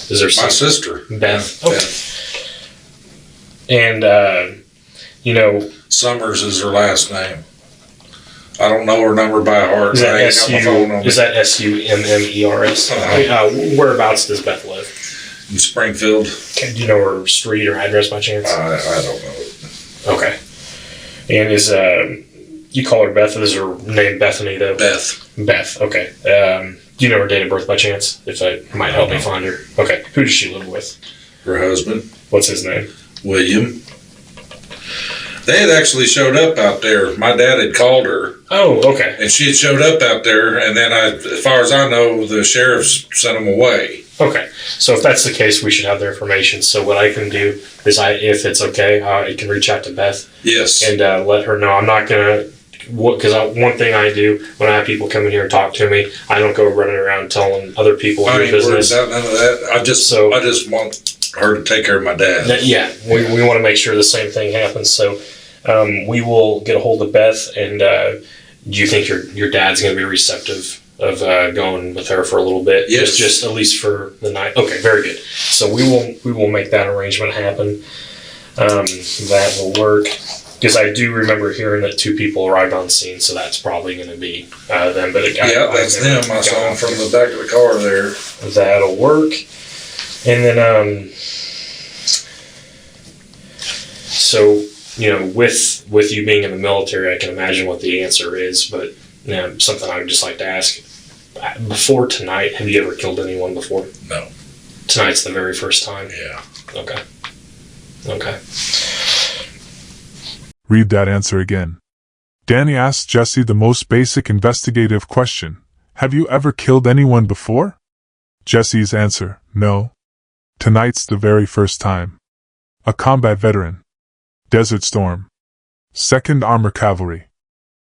Is there My sister. Beth? Okay. Beth. And, Summers is her last name. I don't know her number by heart. Is that SUMMERS? Whereabouts does Beth live? In Springfield. Okay, do you know her street or address by chance? I don't know. Okay. And is you call her Beth? Is her name Bethany though? Beth. Okay. Do you know her date of birth by chance? If that might help me find her. Okay. Who does she live with? Her husband. What's his name? William. They had actually showed up out there. My dad had called her. Oh, okay. And she had showed up out there, and then, as far as I know, the sheriffs sent them away. Okay. So if that's the case, we should have their information. So what I can do is, if it's okay, I can reach out to Beth. Yes. And let her know. I'm not going to, because one thing I do when I have people come in here and talk to me, I don't go running around telling other people your business. None of that. I just want her to take care of my dad. We want to make sure the same thing happens. So we will get a hold of Beth, and do you think your dad's going to be receptive of going with her for a little bit? Yes. Just at least for the night. Okay, very good. So we will make that arrangement happen. That will work. Because I do remember hearing that 2 people arrived on scene, so that's probably going to be them. But that's them. I saw them from the back of the car there. That'll work. And then, so, with you being in the military, I can imagine what the answer is, but something I would just like to ask. Before tonight, have you ever killed anyone before? No. Tonight's the very first time? Yeah. Okay. Read that answer again. Danny asked Jesse the most basic investigative question. Have you ever killed anyone before? Jesse's answer, no. Tonight's the very first time. A combat veteran. Desert Storm. 2nd Armored Cavalry.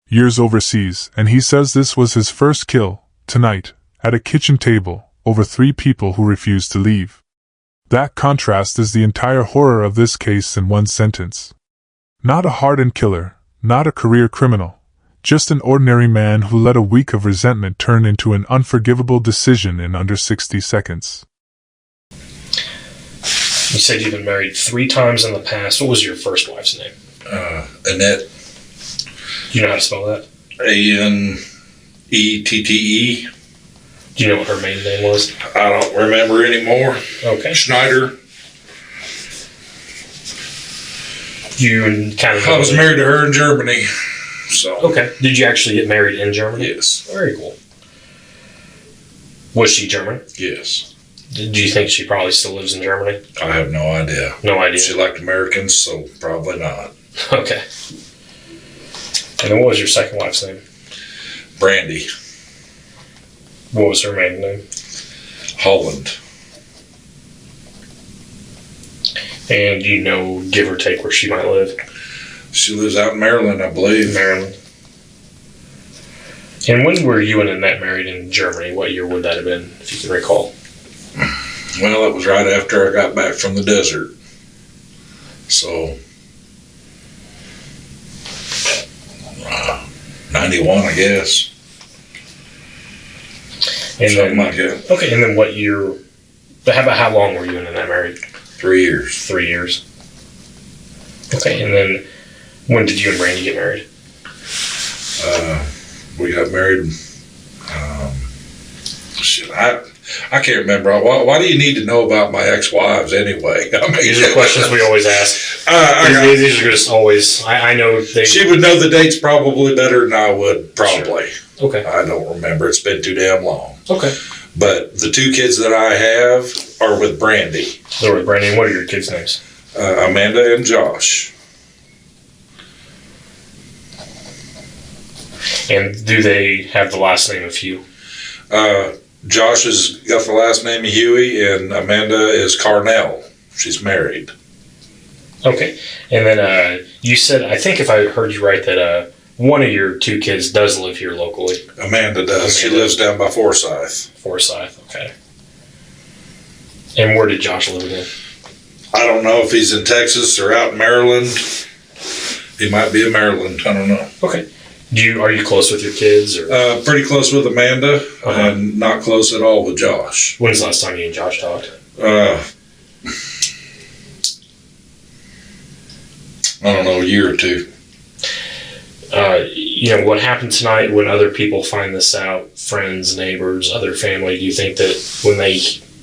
Years overseas, and he says this was his first kill, tonight, at a kitchen table, over 3 people who refused to leave. That contrast is the entire horror of this case in one sentence. Not a hardened killer, not a career criminal, just an ordinary man who let a week of resentment turn into an unforgivable decision in under 60 seconds. You said you've been married 3 times in the past. What was your first wife's name? Annette. Do you know how to spell that? Annette. Do you know what her maiden name was? I don't remember anymore. Okay. Schneider. You kind of. I was married to her in Germany. So. Okay. Did you actually get married in Germany? Yes. Very cool. Was she German? Yes. Do you think she probably still lives in Germany? I have no idea. No idea. She liked Americans, so probably not. Okay. And then what was your second wife's name? Brandy. What was her maiden name? Holland. And do you know, give or take, where she might live? She lives out in Maryland, I believe. Maryland. And when were you and Annette married in Germany? What year would that have been, if you can recall? Well, it was right after I got back from the desert. So, 91, I guess. And something then, like that. Okay, and then what year, how long were you and Annette married? 3 years. 3 years. Okay, and then when did you and Randy get married? We got married. I can't remember. Why do you need to know about my ex-wives anyway? I mean, these are questions we always ask. These are just always. I know they. She would know the dates probably better than I would. Probably. Sure. Okay. I don't remember. It's been too damn long. Okay. But the 2 kids that I have are with Brandy. They're with Brandy. And what are your kids' names? Amanda and Josh. And do they have the last name of Hugh? Josh has got the last name of Huey, and Amanda is Carnell. She's married. Okay. And then you said, I think if I heard you right, that one of your 2 kids does live here locally. Amanda does. She lives down by Forsyth. Forsyth, okay. And where did Josh live again? I don't know if he's in Texas or out in Maryland. He might be in Maryland. I don't know. Okay. Are you close with your kids? Or? Pretty close with Amanda, and not close at all with Josh. When's the last time you and Josh talked? I don't know, a year or two. What happened tonight when other people find this out, friends, neighbors, other family, do you think that when they,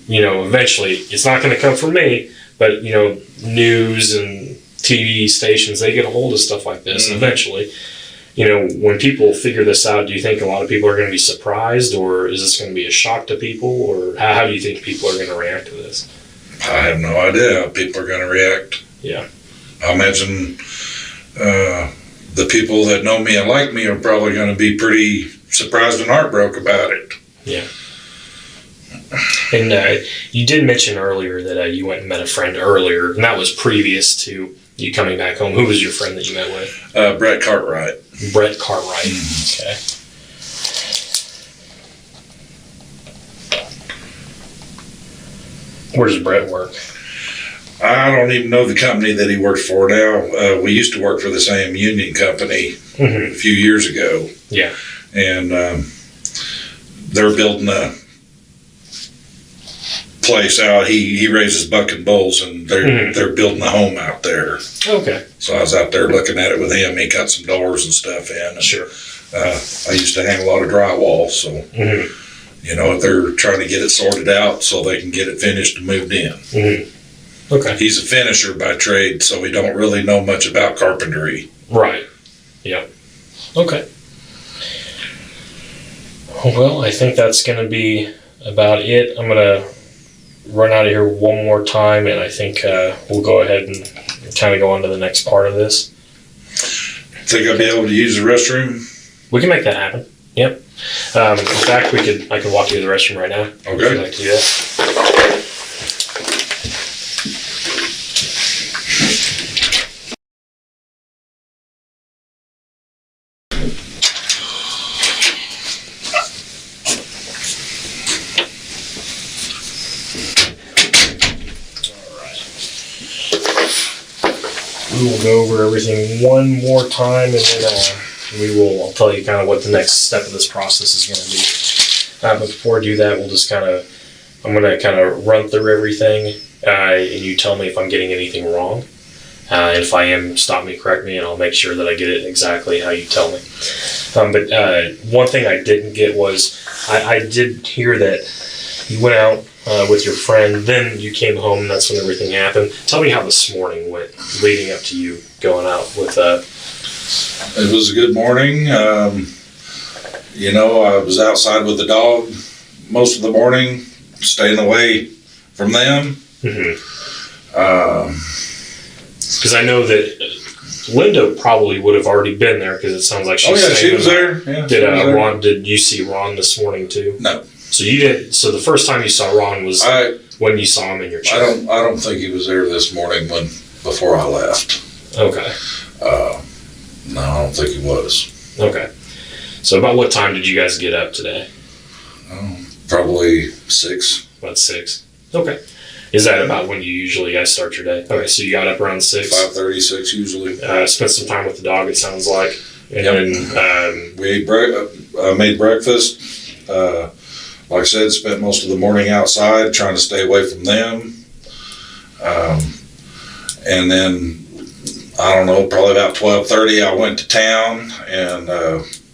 eventually, it's not going to come from me, but, news and TV stations, they get a hold of stuff like this eventually. When people figure this out, do you think a lot of people are going to be surprised, or is this going to be a shock to people, or how do you think people are going to react to this? I have no idea how people are going to react. Yeah. I imagine the people that know me and like me are probably going to be pretty surprised and heartbroken about it. Yeah. And you did mention earlier that you went and met a friend earlier, and that was previous to you coming back home. Who was your friend that you met with? Brett Cartwright. Brett Cartwright. Okay. Where does Brett work? I don't even know the company that he works for now. We used to work for the same union company a few years ago. Yeah. And they're building a place out. He raises buck and bulls, and they're building a home out there. Okay. So I was out there looking at it with him. He got some doors and stuff in. And, sure. I used to hang a lot of drywall, so they're trying to get it sorted out so they can get it finished and moved in. Okay. He's a finisher by trade, so he don't really know much about carpentry. Right. Yeah. Okay. Well, I think that's going to be about it. I'm going to run out of here one more time, and I think we'll go ahead and kind of go on to the next part of this. Think I'll be able to use the restroom? We can make that happen. Yep. In fact, I could walk you to the restroom right now. Okay. If you'd like to do that. We will go over everything one more time, and then I'll tell you kind of what the next step of this process is going to be. But before I do that, I'm going to kind of run through everything, and you tell me if I'm getting anything wrong. And if I am, stop me, correct me, and I'll make sure that I get it exactly how you tell me. But one thing I didn't get was, I did hear that you went out with your friend, then you came home, and that's when everything happened. Tell me how this morning went, leading up to you going out with... It was a good morning. I was outside with the dog most of the morning, staying away from them. Because I know that Linda probably would have already been there, because it sounds like she was she was there. Yeah, Ron, did you see Ron this morning too? No. So you didn't. So the first time you saw Ron was when you saw him in your chair. I don't think he was there this morning before I left. Okay. No, I don't think he was. Okay. So about what time did you guys get up today? Probably 6. About 6. Okay. Is that about when you usually guys start your day? Okay, so you got up around 6. 5:30, 6 usually. Spent some time with the dog, it sounds like. And then we made breakfast. Like I said, spent most of the morning outside trying to stay away from them. And then, I don't know, probably about 12:30, I went to town and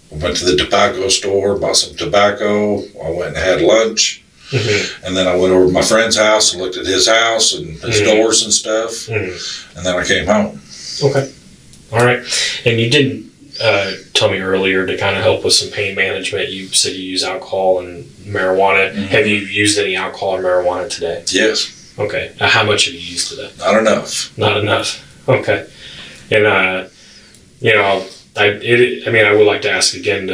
went to the tobacco store, bought some tobacco. I went and had lunch. And then I went over to my friend's house and looked at his house and his doors and stuff. And then I came home. Okay. All right. And you did tell me earlier to kind of help with some pain management. You said you use alcohol and marijuana. Have you used any alcohol or marijuana today? Yes. Okay. How much have you used today? Not enough. Not enough. Okay. And, I would like to ask again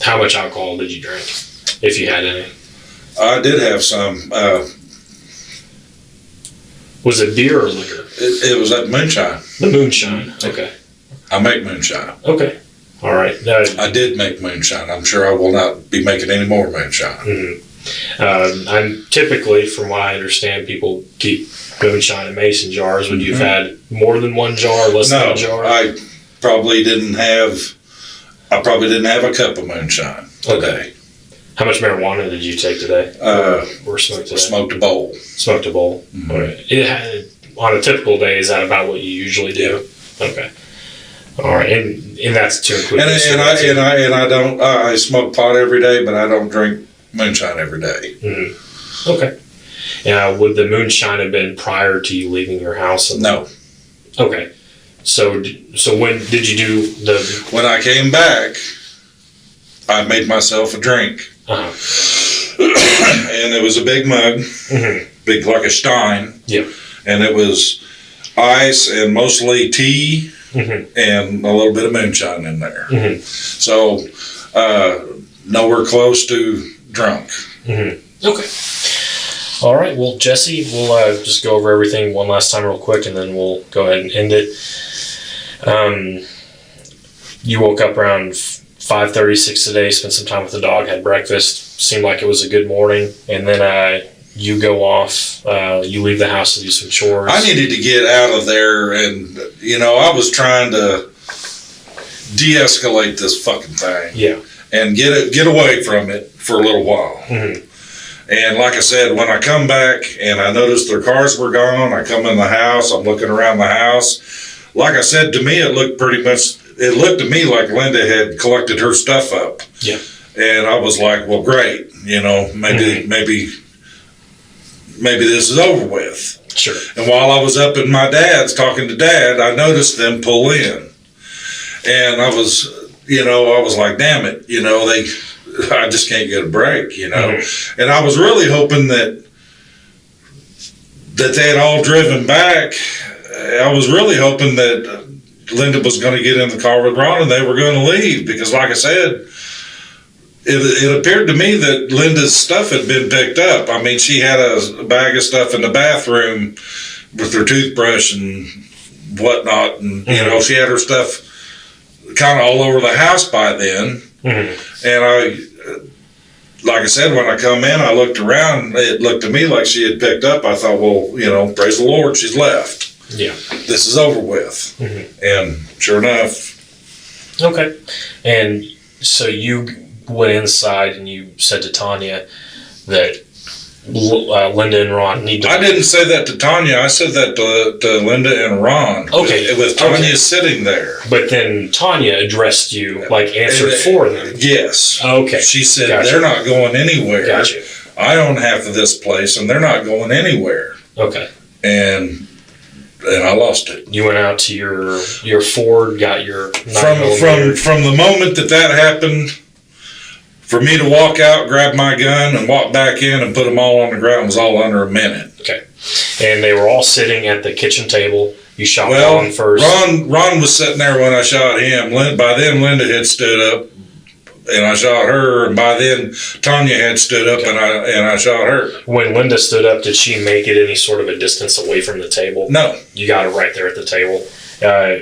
how much alcohol did you drink, if you had any? I did have some. Was it beer or liquor? It was that moonshine. The moonshine. Okay. I make moonshine. Okay. All right. I did make moonshine. I'm sure I will not be making any more moonshine. I'm typically, from what I understand, people keep moonshine in mason jars, would you have had more than one jar, less than a jar? I probably didn't have a cup of moonshine today. How much marijuana did you take today? Or smoked today? Smoked a bowl. Smoked a bowl. Mm-hmm. Okay. On a typical day, is that about what you usually do? Yeah. Okay. All right, and that's to include. I smoke pot every day, but I don't drink moonshine every day. Mm-hmm. Okay. Would the moonshine have been prior to you leaving your house? No. Okay. So when did you do the? When I came back, I made myself a drink. And it was a big mug, big like a Stein. Yep. And it was ice and mostly tea and a little bit of moonshine in there. So nowhere close to drunk. Okay. All right. Well, Jesse, we'll just go over everything one last time real quick, and then we'll go ahead and end it. You woke up around 5:36 today, spent some time with the dog, had breakfast. Seemed like it was a good morning. And then you go off, you leave the house to do some chores. I needed to get out of there, and, I was trying to de-escalate this fucking thing. Yeah. And get away from it for a little while. And like I said, when I come back and I noticed their cars were gone, I come in the house, I'm looking around the house. Like I said, to me, it looked to me like Linda had collected her stuff up. Yeah. And I was like, well, great. Maybe this is over with. Sure. And while I was up at my dad's talking to Dad, I noticed them pull in. And I was like, damn it, I just can't get a break, And I was really hoping that they had all driven back. I was really hoping that Linda was going to get in the car with Ron and they were going to leave, because like I said, it appeared to me that Linda's stuff had been picked up. I mean, she had a bag of stuff in the bathroom with her toothbrush and whatnot, and she had her stuff kind of all over the house by then. And like I said, when I come in, I looked around, it looked to me like she had picked up. I thought, well, praise the Lord, she's left. Yeah. This is over with. And sure enough. Okay. And so you went inside and you said to Tanya that Linda and Ron need to... I didn't say that to Tanya. I said that to Linda and Ron. Okay. With Tanya sitting there. But then Tanya addressed you, answered for them. Yes. Okay. She said, They're not going anywhere. Gotcha. I own half of this place and they're not going anywhere. Okay. And I lost it. You went out to your Ford, got your... From the moment that happened... For me to walk out, grab my gun, and walk back in and put them all on the ground was all under a minute. Okay. And they were all sitting at the kitchen table. You shot Ron first. Ron was sitting there when I shot him. By then, Linda had stood up, and I shot her. And by then, Tanya had stood up, and I shot her. When Linda stood up, did she make it any sort of a distance away from the table? No. You got her right there at the table.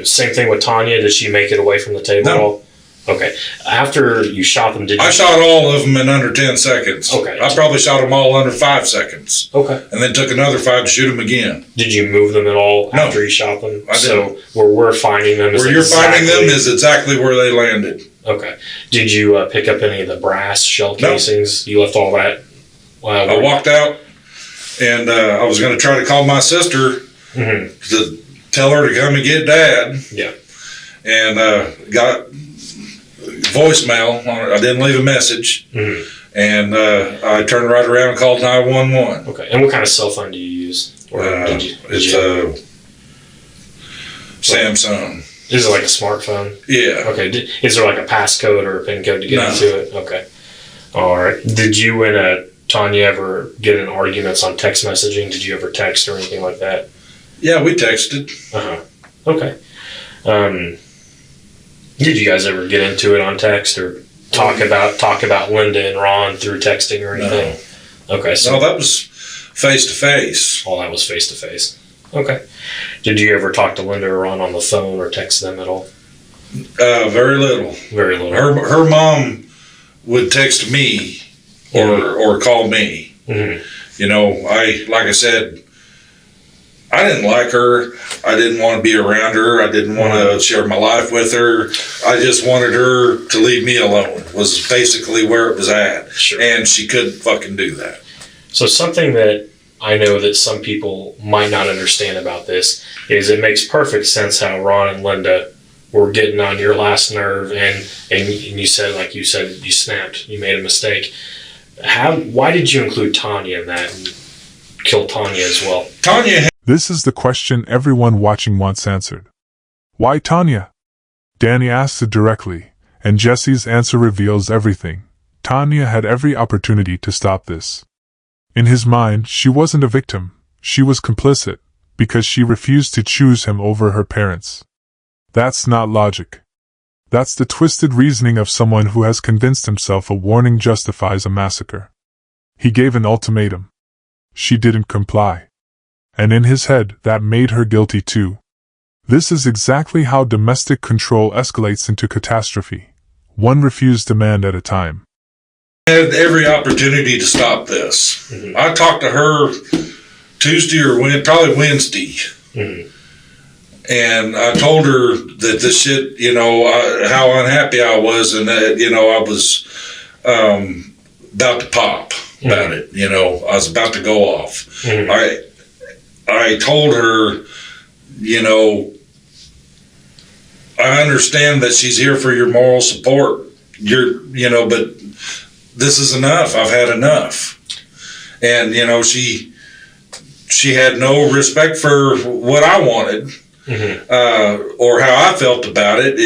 Same thing with Tanya. Did she make it away from the table at all? Okay. After you shot them, I shot all of them in under 10 seconds. Okay. I probably shot them all under 5 seconds. Okay. And then took another 5 to shoot them again. Did you move them at all after you shot them? I didn't. So where we're finding them is finding them is exactly where they landed. Okay. Did you pick up any of the brass shell casings? No. You left all that? I walked out, and I was going to try to call my sister to tell her to come and get Dad. Yeah. And got voicemail. I didn't leave a message. And I turned right around and called 911. Okay. And what kind of cell phone do you use? It's a Samsung. Is it like a smartphone? Yeah. Okay. Is there like a passcode or a PIN code to get into it? Okay. All right. Did you and Tanya ever get in arguments on text messaging? Did you ever text or anything like that? Yeah, we texted. Okay. Did you guys ever get into it on text or talk about Linda and Ron through texting or anything? No. Okay. So that was face to face. All that was face to face. Okay. Did you ever talk to Linda or Ron on the phone or text them at all? Very little. Very little. Her mom would text me or call me. Like I said, I didn't like her. I didn't want to be around her. I didn't want to share my life with her. I just wanted her to leave me alone, was basically where it was at. Sure. And she couldn't fucking do that. So something that I know that some people might not understand about this is it makes perfect sense how Ron and Linda were getting on your last nerve, and you said, like you said, you snapped, you made a mistake. Why did you include Tanya in that and kill Tanya as well? This is the question everyone watching wants answered. Why Tanya? Danny asks it directly, and Jesse's answer reveals everything. Tanya had every opportunity to stop this. In his mind, she wasn't a victim. She was complicit, because she refused to choose him over her parents. That's not logic. That's the twisted reasoning of someone who has convinced himself a warning justifies a massacre. He gave an ultimatum. She didn't comply. And in his head, that made her guilty too. This is exactly how domestic control escalates into catastrophe. One refused demand at a time. I had every opportunity to stop this. Mm-hmm. I talked to her Tuesday or probably Wednesday. Mm-hmm. And I told her that this shit, how unhappy I was, and that, I was about to pop about it. I was about to go off. Mm-hmm. I told her, I understand that she's here for your moral support. But this is enough. I've had enough. And, she had no respect for what I wanted. Mm-hmm. Or how I felt about it.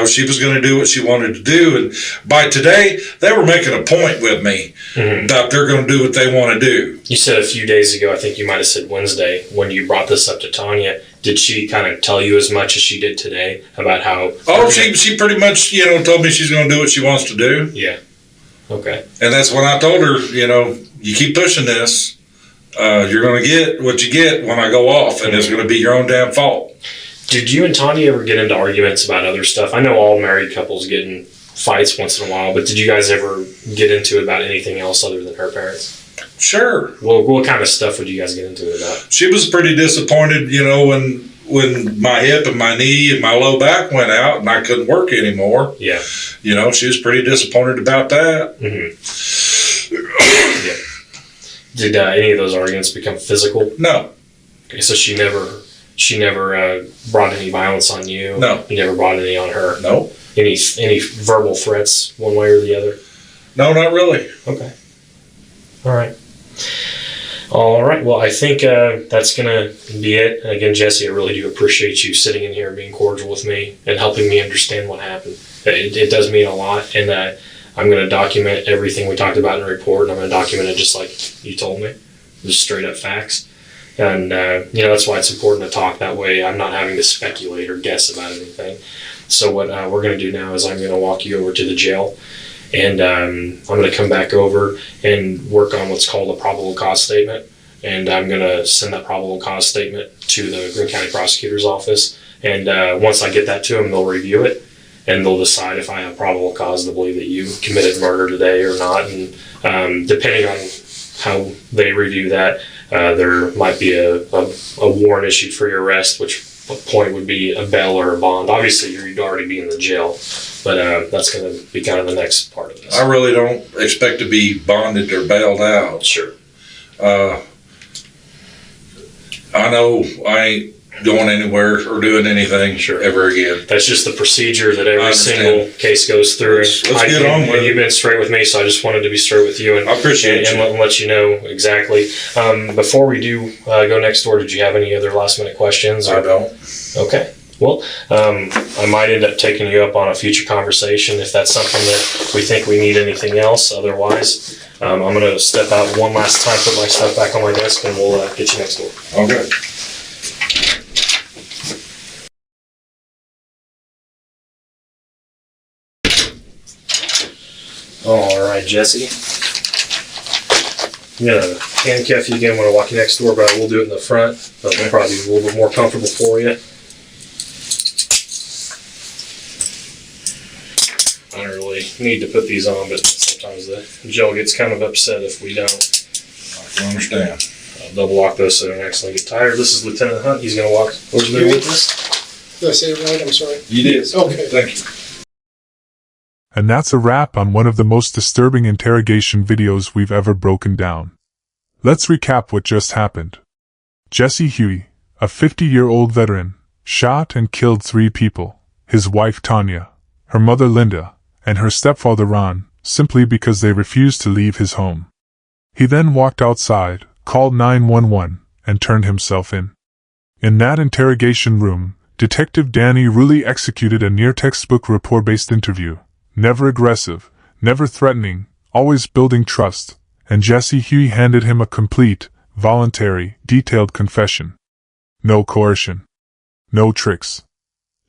She was going to do what she wanted to do, and by today they were making a point with me that they're going to do what they want to do. You said a few days ago, I think you might have said Wednesday, when you brought this up to Tanya, did she kind of tell you as much as she did today about how... Oh, she pretty much, told me she's going to do what she wants to do. Yeah. Okay. And that's when I told her, you keep pushing this, you're going to get what you get when I go off, and it's going to be your own damn fault. Did you and Tanya ever get into arguments about other stuff? I know all married couples get in fights once in a while, but did you guys ever get into it about anything else other than her parents? Sure. Well, what kind of stuff would you guys get into it about? She was pretty disappointed, when my hip and my knee and my low back went out and I couldn't work anymore. Yeah. She was pretty disappointed about that. Mm-hmm. Yeah. Did any of those arguments become physical? No. Okay, so she never brought any violence on you? No. You never brought any on her? No. Any verbal threats one way or the other? No, not really. Okay. All right. Well, I think that's going to be it. And again, Jesse, I really do appreciate you sitting in here and being cordial with me and helping me understand what happened. It does mean a lot, and I'm going to document everything we talked about in the report, and I'm going to document it just like you told me, just straight up facts. And, that's why it's important to talk that way. I'm not having to speculate or guess about anything. So what we're going to do now is I'm going to walk you over to the jail, and I'm going to come back over and work on what's called a probable cause statement. And I'm going to send that probable cause statement to the Greene County Prosecutor's Office. And once I get that to them, they'll review it, and they'll decide if I have probable cause to believe that you committed murder today or not. And depending on how they review that, there might be a warrant issued for your arrest, which point would be a bail or a bond. Obviously, you'd already be in the jail, but that's going to be kind of the next part of this. I really don't expect to be bonded or bailed out. Sure. I know I ain't going anywhere or doing anything ever again. That's just the procedure that every single case goes through. Let's get on with it. You've been straight with me, so I just wanted to be straight with you. And I appreciate you. And let you know exactly. Before we do go next door, did you have any other last minute questions? I don't. Okay. Well, I might end up taking you up on a future conversation if that's something that we think we need anything else. Otherwise, I'm going to step out one last time, put my stuff back on my desk, and we'll get you next door. Okay. All right, Jesse. I'm going to handcuff you again when I walk you next door, but I will do it in the front. That'll probably be a little bit more comfortable for you. I don't really need to put these on, but sometimes the jail gets kind of upset if we don't. I can understand. to double lock those so they don't accidentally get tired. This is Lieutenant Hunt. He's going to walk over there with us. Did I say it right? I'm sorry. You did. Okay. Thank you. And that's a wrap on one of the most disturbing interrogation videos we've ever broken down. Let's recap what just happened. Jesse Huey, a 50-year-old veteran, shot and killed 3 people, his wife Tanya, her mother Linda, and her stepfather Ron, simply because they refused to leave his home. He then walked outside, called 911, and turned himself in. In that interrogation room, Detective Danny Ruly executed a near-textbook rapport-based interview. Never aggressive, never threatening, always building trust, and Jesse Huey handed him a complete, voluntary, detailed confession. No coercion. No tricks.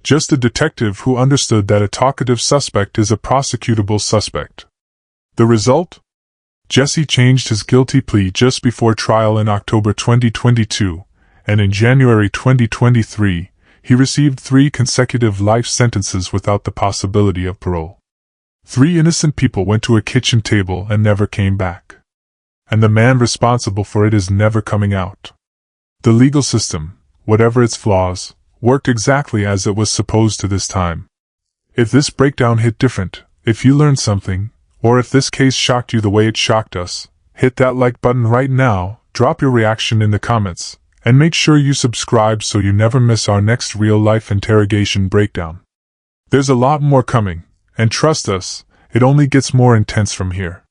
Just a detective who understood that a talkative suspect is a prosecutable suspect. The result? Jesse changed his guilty plea just before trial in October 2022, and in January 2023, he received 3 consecutive life sentences without the possibility of parole. 3 innocent people went to a kitchen table and never came back. And the man responsible for it is never coming out. The legal system, whatever its flaws, worked exactly as it was supposed to this time. If this breakdown hit different, if you learned something, or if this case shocked you the way it shocked us, hit that like button right now, drop your reaction in the comments, and make sure you subscribe so you never miss our next real-life interrogation breakdown. There's a lot more coming, and trust us, it only gets more intense from here.